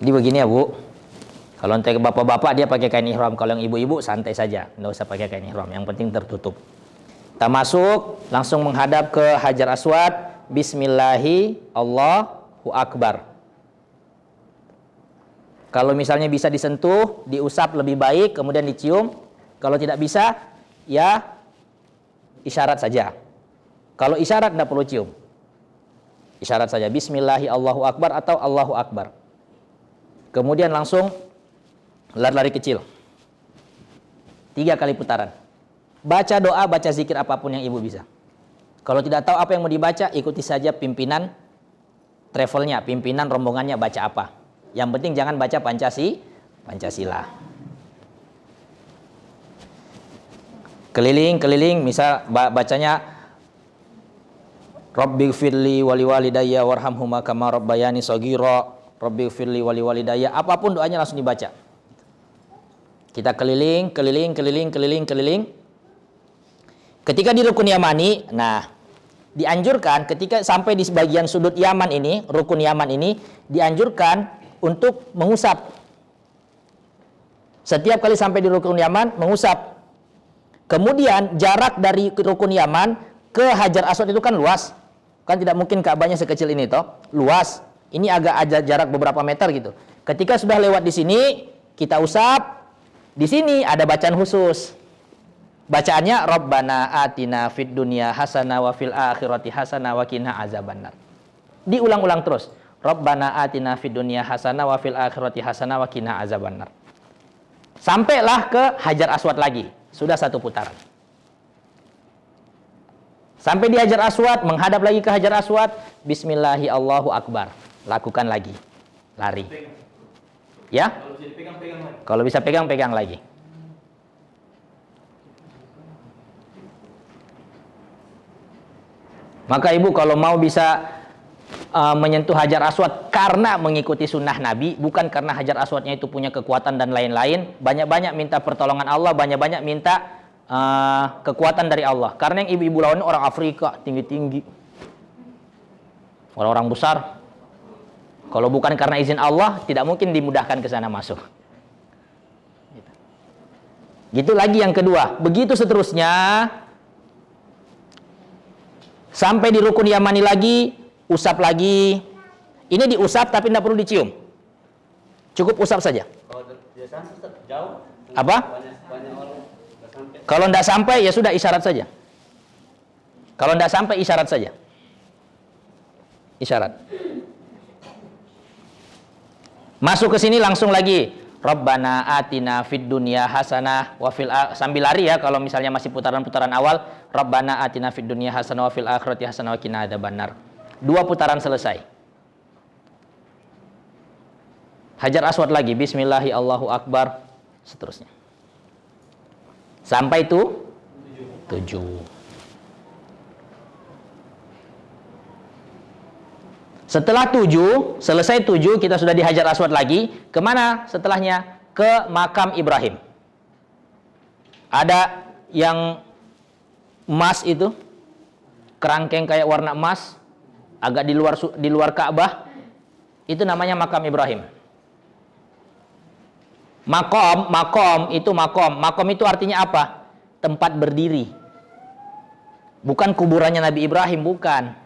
[SPEAKER 1] Jadi begini ya Bu. Kalau untuk bapak-bapak dia pakai kain ihram, kalau yang ibu-ibu santai saja, nggak usah pakai kain ihram. Yang penting tertutup. Kita masuk, langsung menghadap ke Hajar Aswad. Bismillahi, Allahu Akbar. Kalau misalnya bisa disentuh, diusap lebih baik, kemudian dicium. Kalau tidak bisa, ya isyarat saja. Kalau isyarat tidak perlu cium. Isyarat saja. Bismillahi, Allahu Akbar atau Allahu Akbar. Kemudian langsung lari-lari kecil. 3 kali putaran. Baca doa, baca zikir apapun yang ibu bisa. Kalau tidak tahu apa yang mau dibaca, ikuti saja pimpinan travelnya, pimpinan rombongannya baca apa. Yang penting jangan baca Pancasila. Keliling, misal bacanya Rabbighfirli wali walidayya warhamhuma kama rabbayani shaghira. Rabbighfirli wali walidayya. Apapun doanya langsung dibaca. Kita keliling. Ketika di rukun Yamani, nah dianjurkan ketika sampai di sebagian sudut Yaman ini, rukun Yaman ini dianjurkan untuk mengusap. Setiap kali sampai di rukun Yaman, mengusap. Kemudian jarak dari rukun Yaman ke Hajar Aswad itu kan luas. Kan tidak mungkin Ka'bahnya sekecil ini toh, luas. Ini agak ada jarak beberapa meter gitu. Ketika sudah lewat di sini, kita usap. Di sini ada bacaan khusus. Bacaannya Rabbana atina fid dunya hasanah wa fil akhirati hasanah wa qina azabannar. Diulang-ulang terus. Rabbana atina fid dunya hasanah wa fil akhirati hasanah wa qina azabannar. Sampailah ke Hajar Aswad lagi. Sudah 1 putaran. Sampai di Hajar Aswad, menghadap lagi ke Hajar Aswad. Bismillahi Allahu Akbar. Lakukan lagi. Lari. Ya? Kalau bisa pegang, pegang lagi. Maka ibu kalau mau bisa menyentuh Hajar Aswad karena mengikuti sunnah Nabi, bukan karena Hajar Aswadnya itu punya kekuatan dan lain-lain, banyak-banyak minta pertolongan Allah, banyak-banyak minta kekuatan dari Allah. Karena yang ibu-ibu lawan orang Afrika, tinggi-tinggi, orang-orang besar. Kalau bukan karena izin Allah, tidak mungkin dimudahkan ke sana masuk. Gitu lagi yang kedua. Begitu seterusnya. Sampai di rukun Yamani lagi, usap lagi. Ini diusap tapi tidak perlu dicium. Cukup usap saja. Apa? Kalau tidak sampai ya sudah isyarat saja. Kalau tidak sampai isyarat saja. Isyarat. Masuk ke sini langsung lagi. Rabbana atina fid dunya hasanah wa fil sambil lari ya kalau misalnya masih putaran-putaran awal. Rabbana atina fid dunya hasanah wa fil akhirati hasanah wa qina adzabannar. 2 putaran selesai. Hajar Aswad lagi, bismillahi Allahu Akbar, seterusnya. Sampai itu 7. Setelah 7, selesai 7, kita sudah di Hajar Aswad lagi. Kemana setelahnya? Ke makam Ibrahim. Ada yang emas itu, kerangkeng kayak warna emas, agak di luar Ka'bah, itu namanya makam Ibrahim. Makom itu artinya apa? Tempat berdiri. Bukan kuburannya Nabi Ibrahim, bukan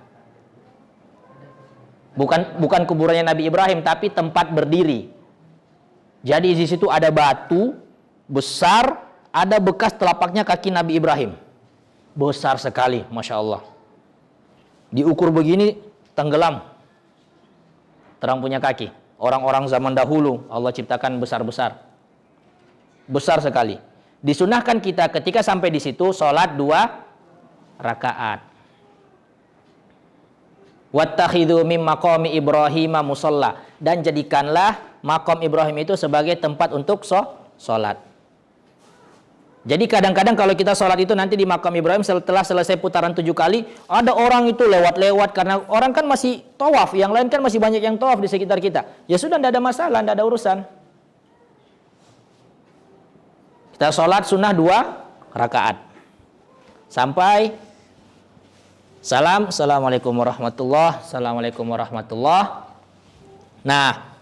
[SPEAKER 1] kuburannya Nabi Ibrahim, tapi tempat berdiri. Jadi di situ ada batu besar, ada bekas telapaknya kaki Nabi Ibrahim. Besar sekali, Masya Allah. Diukur begini, tenggelam. Terang punya kaki. Orang-orang zaman dahulu, Allah ciptakan besar-besar. Besar sekali. Disunahkan kita ketika sampai di situ, sholat 2 rakaat. Wattakhidhu mim maqami Ibrahim musalla, dan jadikanlah makom Ibrahim itu sebagai tempat untuk sholat. Jadi kadang-kadang kalau kita sholat itu nanti di makam Ibrahim setelah selesai putaran 7 kali, ada orang itu lewat-lewat karena orang kan masih tawaf, yang lain kan masih banyak yang tawaf di sekitar kita. Ya sudah, tidak ada masalah, tidak ada urusan. Kita sholat sunnah 2 rakaat sampai salam, assalamualaikum warahmatullah, assalamualaikum warahmatullah. Nah,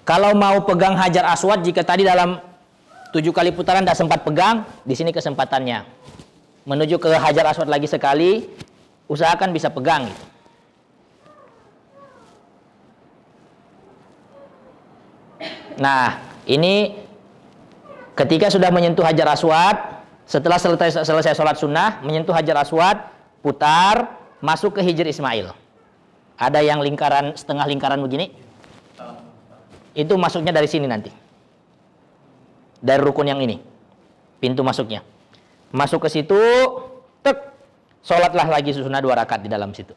[SPEAKER 1] kalau mau pegang Hajar Aswad, jika tadi dalam 7 kali putaran tidak sempat pegang, di sini kesempatannya. menuju ke Hajar Aswad lagi sekali, usahakan bisa pegang gitu. Nah, ini ketika sudah menyentuh Hajar Aswad, setelah selesai sholat sunnah, menyentuh Hajar Aswad, putar, masuk ke Hijr Ismail. Ada yang lingkaran, setengah lingkaran begini. Itu masuknya dari sini nanti. Dari rukun yang ini. Pintu masuknya. Masuk ke situ, tek, sholatlah lagi sunnah 2 rakaat di dalam situ.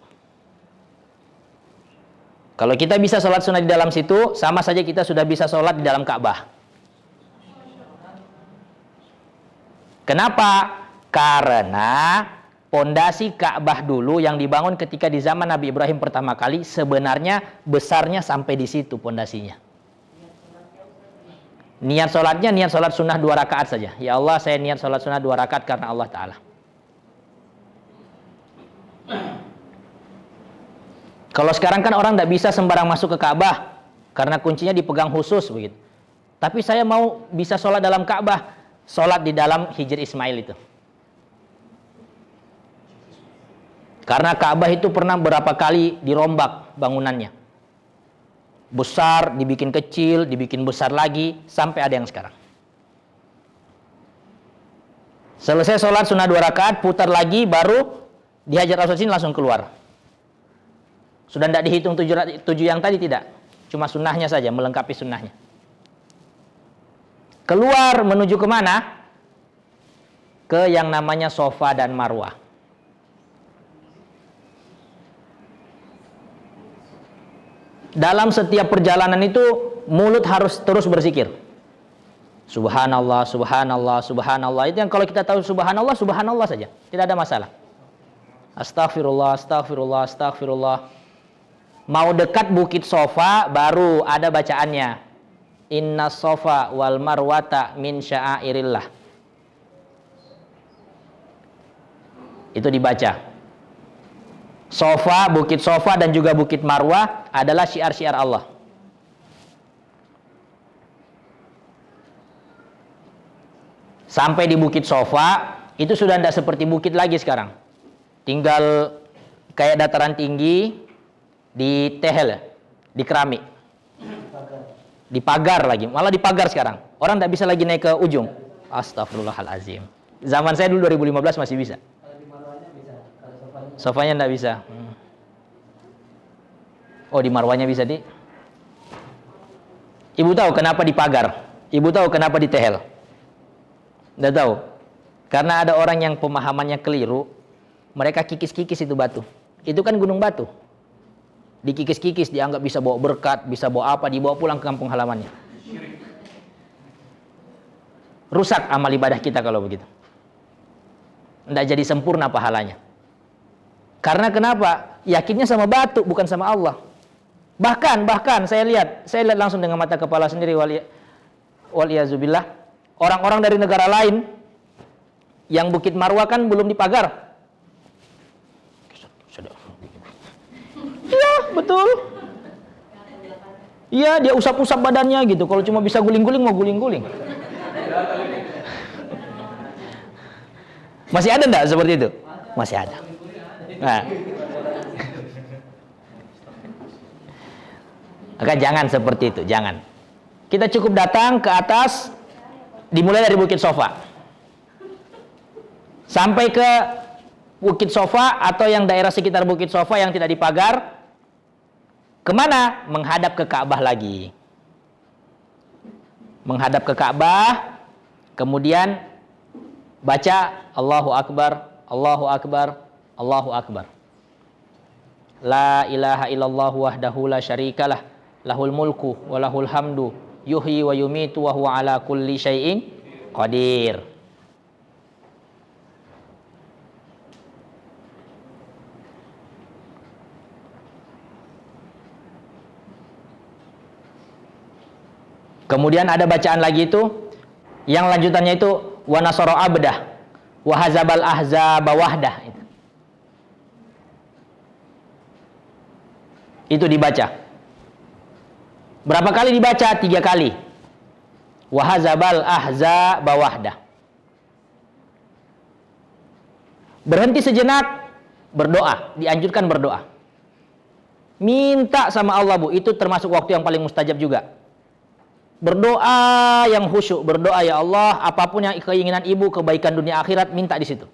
[SPEAKER 1] Kalau kita bisa sholat sunnah di dalam situ, sama saja kita sudah bisa sholat di dalam Ka'bah. Kenapa? Karena pondasi Ka'bah dulu yang dibangun ketika di zaman Nabi Ibrahim pertama kali, sebenarnya besarnya sampai di situ pondasinya. Niat sholatnya, niat sholat sunnah 2 rakaat saja. Ya Allah, saya niat sholat sunnah 2 rakaat karena Allah Ta'ala. Kalau sekarang kan orang tidak bisa sembarang masuk ke Ka'bah karena kuncinya dipegang khusus begitu. Tapi saya mau bisa sholat dalam Ka'bah, sholat di dalam Hijr Ismail itu. Karena Ka'bah itu pernah berapa kali dirombak bangunannya. Besar, dibikin kecil, dibikin besar lagi, sampai ada yang sekarang. Selesai sholat sunnah 2 rakaat, putar lagi, baru di Hajar Aswad sini langsung keluar. Sudah tidak dihitung 7 yang tadi, tidak. Cuma sunnahnya saja, melengkapi sunnahnya. Keluar menuju kemana? Ke yang namanya Safa dan Marwah. Dalam setiap perjalanan itu, mulut harus terus berzikir. Subhanallah, subhanallah, subhanallah. Itu yang kalau kita tahu subhanallah, subhanallah saja. Tidak ada masalah. Astaghfirullah, astaghfirullah, astaghfirullah. Mau dekat Bukit Safa baru ada bacaannya. Inna Safa wal Marwata min sya'airillah. Itu dibaca. Safa, Bukit Safa dan juga Bukit Marwah adalah syiar-syiar Allah. Sampai di Bukit Safa itu sudah tidak seperti bukit lagi sekarang. Tinggal kayak dataran tinggi, di tehel, di keramik, dipagar lagi, malah dipagar sekarang. Orang tidak bisa lagi naik ke ujung. Astagfirullahalazim. Zaman saya dulu 2015 masih bisa. Sofanya tidak bisa. Oh, di Marwahnya bisa, di. Ibu tahu kenapa dipagar? Ibu tahu kenapa di tehel? Tidak tahu. Karena ada orang yang pemahamannya keliru. Mereka kikis-kikis itu batu. Itu kan gunung batu. Dikikis-kikis dianggap bisa bawa berkat, bisa bawa apa, dibawa pulang ke kampung halamannya. Rusak amal ibadah kita kalau begitu. Tidak jadi sempurna pahalanya. Karena kenapa? Yakinnya sama batu, bukan sama Allah. Bahkan saya lihat langsung dengan mata kepala sendiri, waliyazubillah, orang-orang dari negara lain yang Bukit Marwah kan belum dipagar. Iya, betul. Iya, dia usap-usap badannya gitu. Kalau cuma bisa guling-guling, mau guling-guling. Masih ada enggak seperti itu? Masih ada. Nah. Maka jangan seperti itu, jangan. Kita cukup datang ke atas, dimulai dari Bukit Safa. Sampai ke Bukit Safa atau yang daerah sekitar Bukit Safa yang tidak dipagar. Kemana? Menghadap ke Ka'bah lagi. Menghadap ke Ka'bah, kemudian baca Allahu Akbar, Allahu Akbar, Allahu Akbar. La ilaha illallah wahdahu la syarikalah, lahul mulku wa lahul hamdu, yuhyi wa yumitu wa huwa ala kulli syai'in qadir. Kemudian ada bacaan lagi itu, yang lanjutannya itu wa nasara abdah wa hazabal ahzaba wahdah. Itu dibaca. Berapa kali dibaca? 3 kali. Wa hazabal ahzaba wahdah. Berhenti sejenak, berdoa, dianjurkan berdoa. Minta sama Allah, Bu, itu termasuk waktu yang paling mustajab juga. Berdoa yang khusyuk, berdoa, ya Allah, apapun yang keinginan ibu, kebaikan dunia akhirat, minta di situ.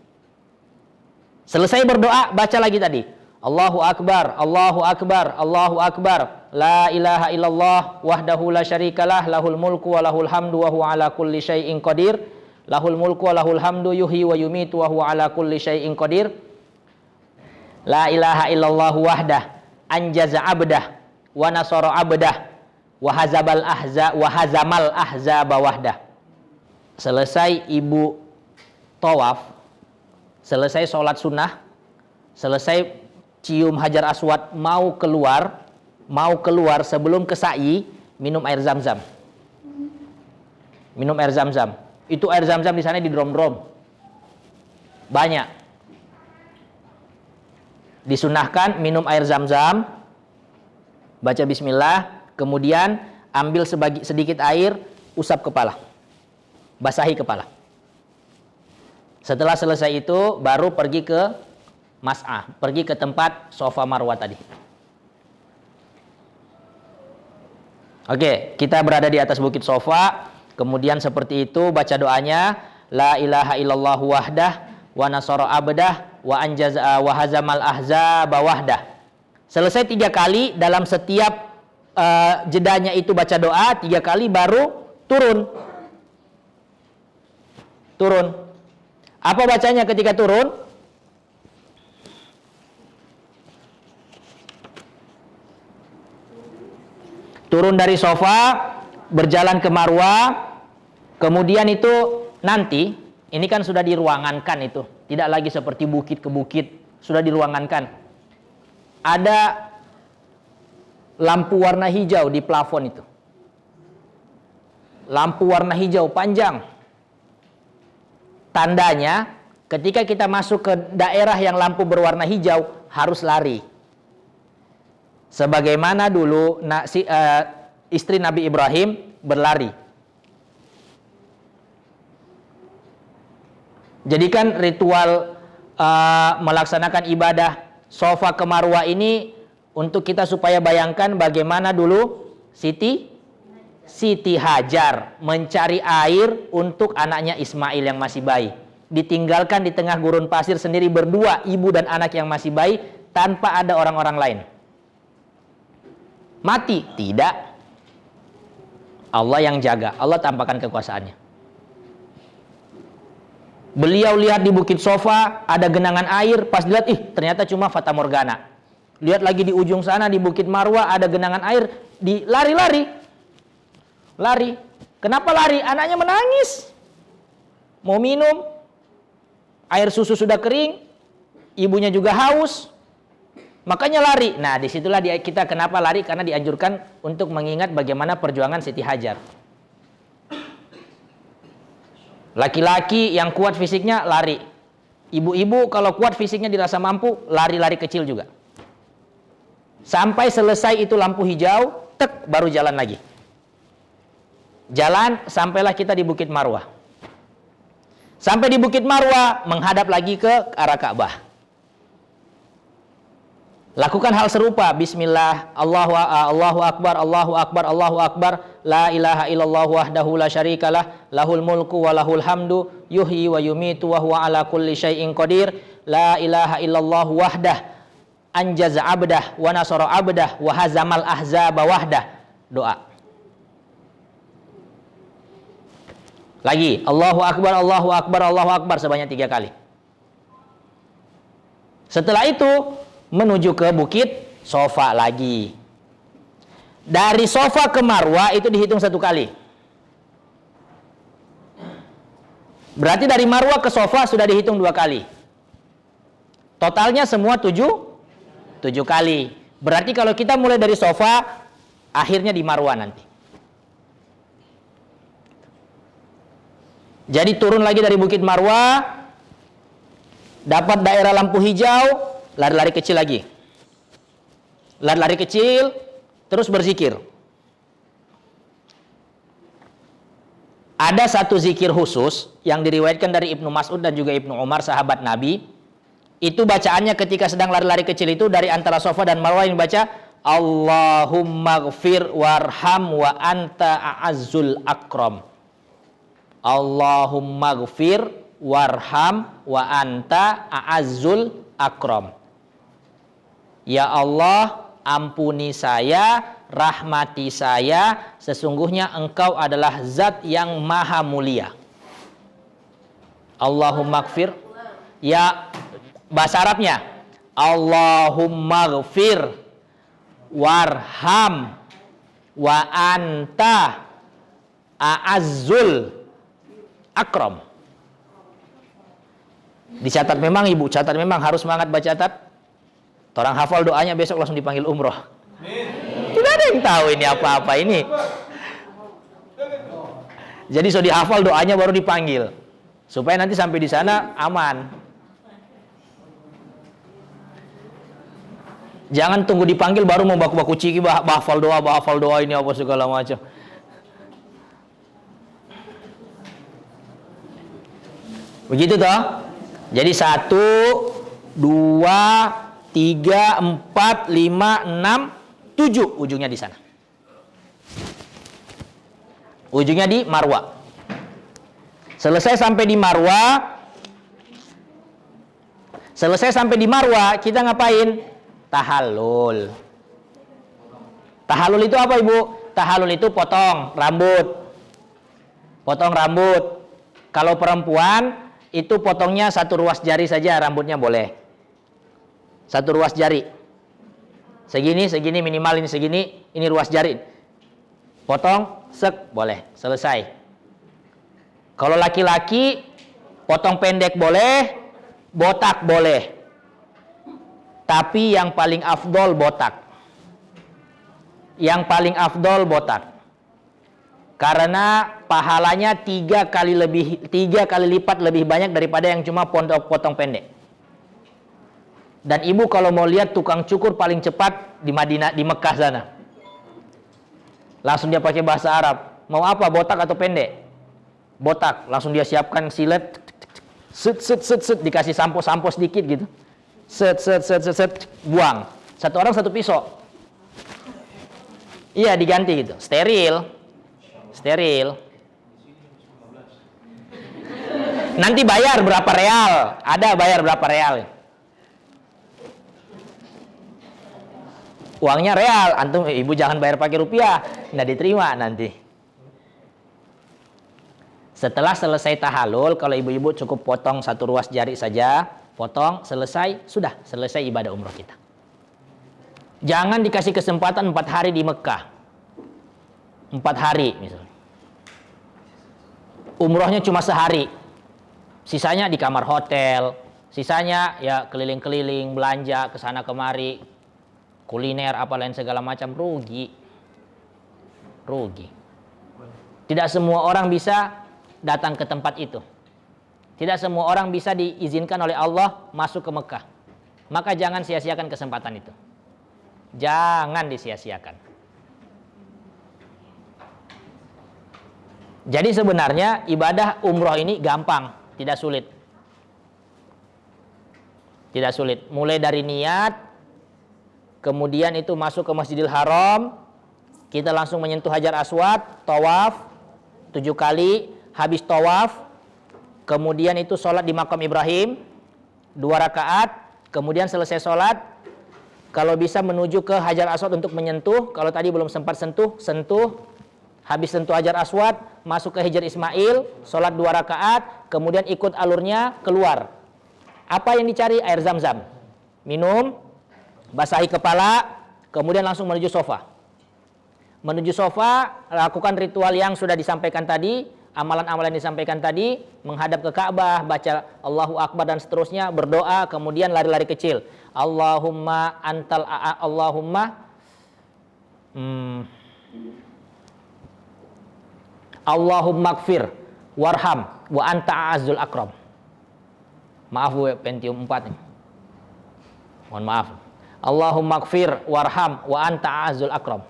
[SPEAKER 1] Selesai berdoa, baca lagi tadi. Allahu Akbar, Allahu Akbar, Allahu Akbar. La ilaha illallah wahdahu la syarikalah, lahul mulku wa lahul hamdu wa huwa ala kulli syai'in qadir. Lahul mulku wa lahul hamdu yuhyi wa yumitu wa huwa ala kulli syai'in qadir. La ilaha illallah wahdah anjaza abdah wa nasara abdah wa hazamal ahzaba wahdah. Selesai ibu tawaf, selesai sholat sunnah, selesai cium hajar aswad, mau keluar sebelum ke sa'i, minum air zam-zam. Minum air zam-zam. Itu air zam-zam di sana di drom-drom. Banyak. Disunahkan minum air zam-zam, baca bismillah, kemudian ambil sedikit air, usap kepala, basahi kepala. Setelah selesai itu, baru pergi ke mas'ah, pergi ke tempat Safa Marwah tadi. Oke, kita berada di atas bukit Safa, kemudian seperti itu baca doanya, la ilaha illallah wahdah wa nasara abdah wa hazamal ahzaba wahdah. Selesai 3 kali, dalam setiap jedanya itu baca doa 3 kali, baru turun. Apa bacanya ketika turun? Turun dari Safa, berjalan ke Marwah, kemudian itu nanti, ini kan sudah diruangankan itu, tidak lagi seperti bukit ke bukit, sudah diruangankan. Ada lampu warna hijau di plafon itu. Lampu warna hijau panjang. Tandanya ketika kita masuk ke daerah yang lampu berwarna hijau, harus lari. Sebagaimana dulu istri Nabi Ibrahim berlari. Jadikan ritual melaksanakan ibadah Safa ke Marwah ini untuk kita supaya bayangkan bagaimana dulu Siti Hajar mencari air untuk anaknya Ismail yang masih bayi. Ditinggalkan di tengah gurun pasir sendiri berdua, ibu dan anak yang masih bayi, tanpa ada orang-orang lain. Mati? Tidak. Allah yang jaga, Allah tampakkan kekuasaannya. Beliau lihat di bukit Safa ada genangan air, pas dilihat, ternyata cuma fata morgana. Lihat lagi di ujung sana di bukit Marwah ada genangan air, lari. Kenapa lari? Anaknya menangis, mau minum, air susu sudah kering, ibunya juga haus. Makanya lari. Nah, disitulah kita kenapa lari, karena dianjurkan untuk mengingat bagaimana perjuangan Siti Hajar. Laki-laki yang kuat fisiknya lari. Ibu-ibu kalau kuat fisiknya dirasa mampu, lari-lari kecil juga. Sampai selesai itu lampu hijau, baru jalan lagi. Jalan, sampailah kita di Bukit Marwah. Sampai di Bukit Marwah, menghadap lagi ke arah Ka'bah. Lakukan hal serupa, bismillah, Allahu Akbar, Allahu Akbar, Allahu Akbar, la ilaha illallah wahdahu la syarikalah, lahul mulku wa lahul hamdu, yuhyi wa yumitu wa huwa ala kulli syai'in qadir, la ilaha illallah wahdah, anjaza abdah, wa nasara abdah, wa hazamal ahzaba wahdah. Doa. Lagi, Allahu Akbar, Allahu Akbar, Allahu Akbar, sebanyak 3 kali. Setelah itu, menuju ke Bukit Safa lagi. Dari Safa ke Marwah itu dihitung 1 kali. Berarti dari Marwah ke Safa sudah dihitung 2 kali. Totalnya semua 7 kali. Berarti kalau kita mulai dari Safa, akhirnya di Marwah nanti. Jadi turun lagi dari Bukit Marwah, dapat daerah lampu hijau, lari-lari kecil lagi. Lari-lari kecil, terus berzikir. Ada satu zikir khusus yang diriwayatkan dari Ibnu Mas'ud dan juga Ibnu Umar, sahabat Nabi. Itu bacaannya ketika sedang lari-lari kecil itu dari antara Safa dan Marwah yang baca Allahumma gfir warham wa anta a'azzul akram. Allahumma gfir warham wa anta a'azzul akram. Ya Allah, ampuni saya, rahmati saya, sesungguhnya engkau adalah zat yang maha mulia. Allahumma gfir, ya bahasa Arabnya Allahumma gfir warham wa anta a'azzul akram. Dicatat memang ibu, catat memang, harus semangat baca catat. Orang hafal doanya besok langsung dipanggil umroh. Tidak ada yang tahu ini apa-apa ini. Jadi so dihafal doanya baru dipanggil, supaya nanti sampai di sana aman. Jangan tunggu dipanggil baru mau baku-baku ciki, bahafal doa ini apa segala macam. Begitu toh. Jadi 1, 2, 3, 4, 5, 6, 7 ujungnya di sana. Ujungnya di Marwa. Selesai sampai di Marwa. Kita ngapain? Tahallul. Tahallul itu apa ibu? Tahallul itu potong rambut. Potong rambut. Kalau perempuan itu potongnya 1 ruas jari saja, rambutnya boleh. 1 ruas jari. Segini minimal, ini segini, ini ruas jari. Potong, sek, boleh, selesai. Kalau laki-laki, potong pendek boleh, botak boleh. Tapi yang paling afdol botak. Yang paling afdol botak. Karena pahalanya 3 kali lipat lebih banyak daripada yang cuma potong pendek. Dan ibu kalau mau lihat tukang cukur paling cepat di Madinah, di Mekah sana. Langsung dia pakai bahasa Arab. Mau apa, botak atau pendek? Botak. Langsung dia siapkan silet. Set, dikasih sampo sedikit gitu. Set, buang. 1 orang 1 pisau. Iya, diganti gitu. Steril. Nanti bayar berapa real? Ada bayar berapa real? Uangnya real, antum ibu jangan bayar pakai rupiah, nggak diterima nanti. Setelah selesai tahallul, kalau ibu-ibu cukup potong 1 ruas jari saja, potong, selesai, sudah selesai ibadah umroh kita. Jangan dikasih kesempatan 4 hari di Mekah, 4 hari misalnya. Umrohnya cuma sehari, sisanya di kamar hotel, sisanya ya keliling-keliling, belanja kesana kemari, kuliner apa lain segala macam, rugi. Tidak semua orang bisa datang ke tempat itu. Tidak semua orang bisa diizinkan oleh Allah masuk ke Mekah. Maka jangan sia-siakan kesempatan itu. Jangan disia-siakan. Jadi sebenarnya ibadah umroh ini gampang, tidak sulit. Tidak sulit. Mulai dari niat, kemudian itu masuk ke Masjidil Haram, kita langsung menyentuh Hajar Aswad, tawaf 7 kali, habis tawaf, kemudian itu sholat di makam Ibrahim 2 rakaat, kemudian selesai sholat, kalau bisa menuju ke Hajar Aswad untuk menyentuh, kalau tadi belum sempat sentuh, habis sentuh Hajar Aswad, masuk ke Hijr Ismail, sholat 2 rakaat, kemudian ikut alurnya keluar. Apa yang dicari? Air zam-zam. Minum, basahi kepala, kemudian langsung menuju sofa. Menuju sofa, lakukan ritual yang sudah disampaikan tadi, amalan-amalan yang disampaikan tadi, menghadap ke Ka'bah, baca Allahu Akbar dan seterusnya, berdoa, kemudian lari-lari kecil. Allahumma antal Allahumma gfir warham wa anta a'azzul akram. Maaf Bu, Pentium 4 ini. Mohon maaf. Allahumma gfir warham wa anta a'azzul akram.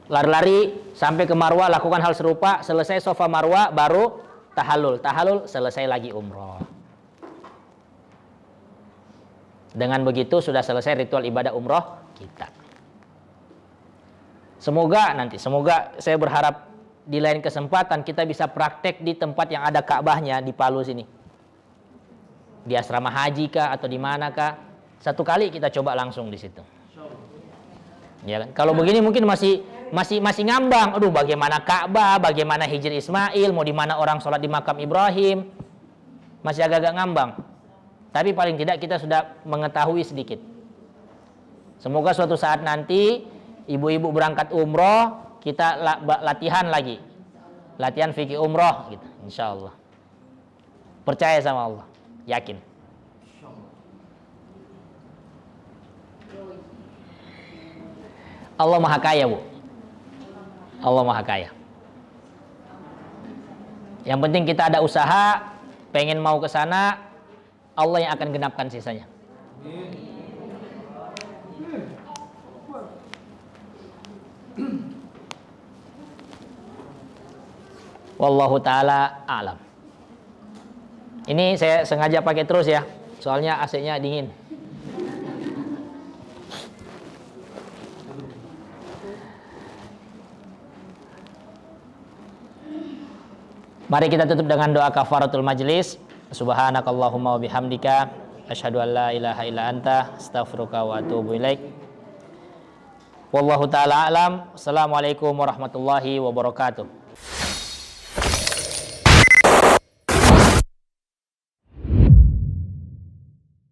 [SPEAKER 1] Lari-lari sampai ke Marwah, lakukan hal serupa, selesai Safa Marwah baru tahallul. Tahallul selesai lagi umroh. Dengan begitu sudah selesai ritual ibadah umroh kita. Semoga saya berharap di lain kesempatan kita bisa praktek di tempat yang ada Ka'bahnya di Palu sini. Di asrama haji kah atau di mana kah? Satu kali kita coba langsung di situ. Ya kan? Kalau begini mungkin masih ngambang. Aduh, bagaimana Ka'bah, bagaimana Hijr Ismail, mau di mana orang sholat di makam Ibrahim. Masih agak-agak ngambang. Tapi paling tidak kita sudah mengetahui sedikit. Semoga suatu saat nanti ibu-ibu berangkat umroh, kita latihan lagi. Latihan fikih umroh gitu, insyaallah. Percaya sama Allah, yakin. Allah Maha Kaya, Bu. Allah Maha Kaya. Yang penting kita ada usaha, pengen mau ke sana, Allah yang akan genapkan sisanya. Wallahu ta'ala a'lam. Ini saya sengaja pakai terus ya, soalnya AC-nya dingin. Mari kita tutup dengan doa kafaratul majlis. Subhanakallahumma wa bihamdika asyhadu an la ilaha illa anta astaghfiruka wa atubu ilaik. Wallahu ta'ala a'lam. Assalamualaikum warahmatullahi wabarakatuh.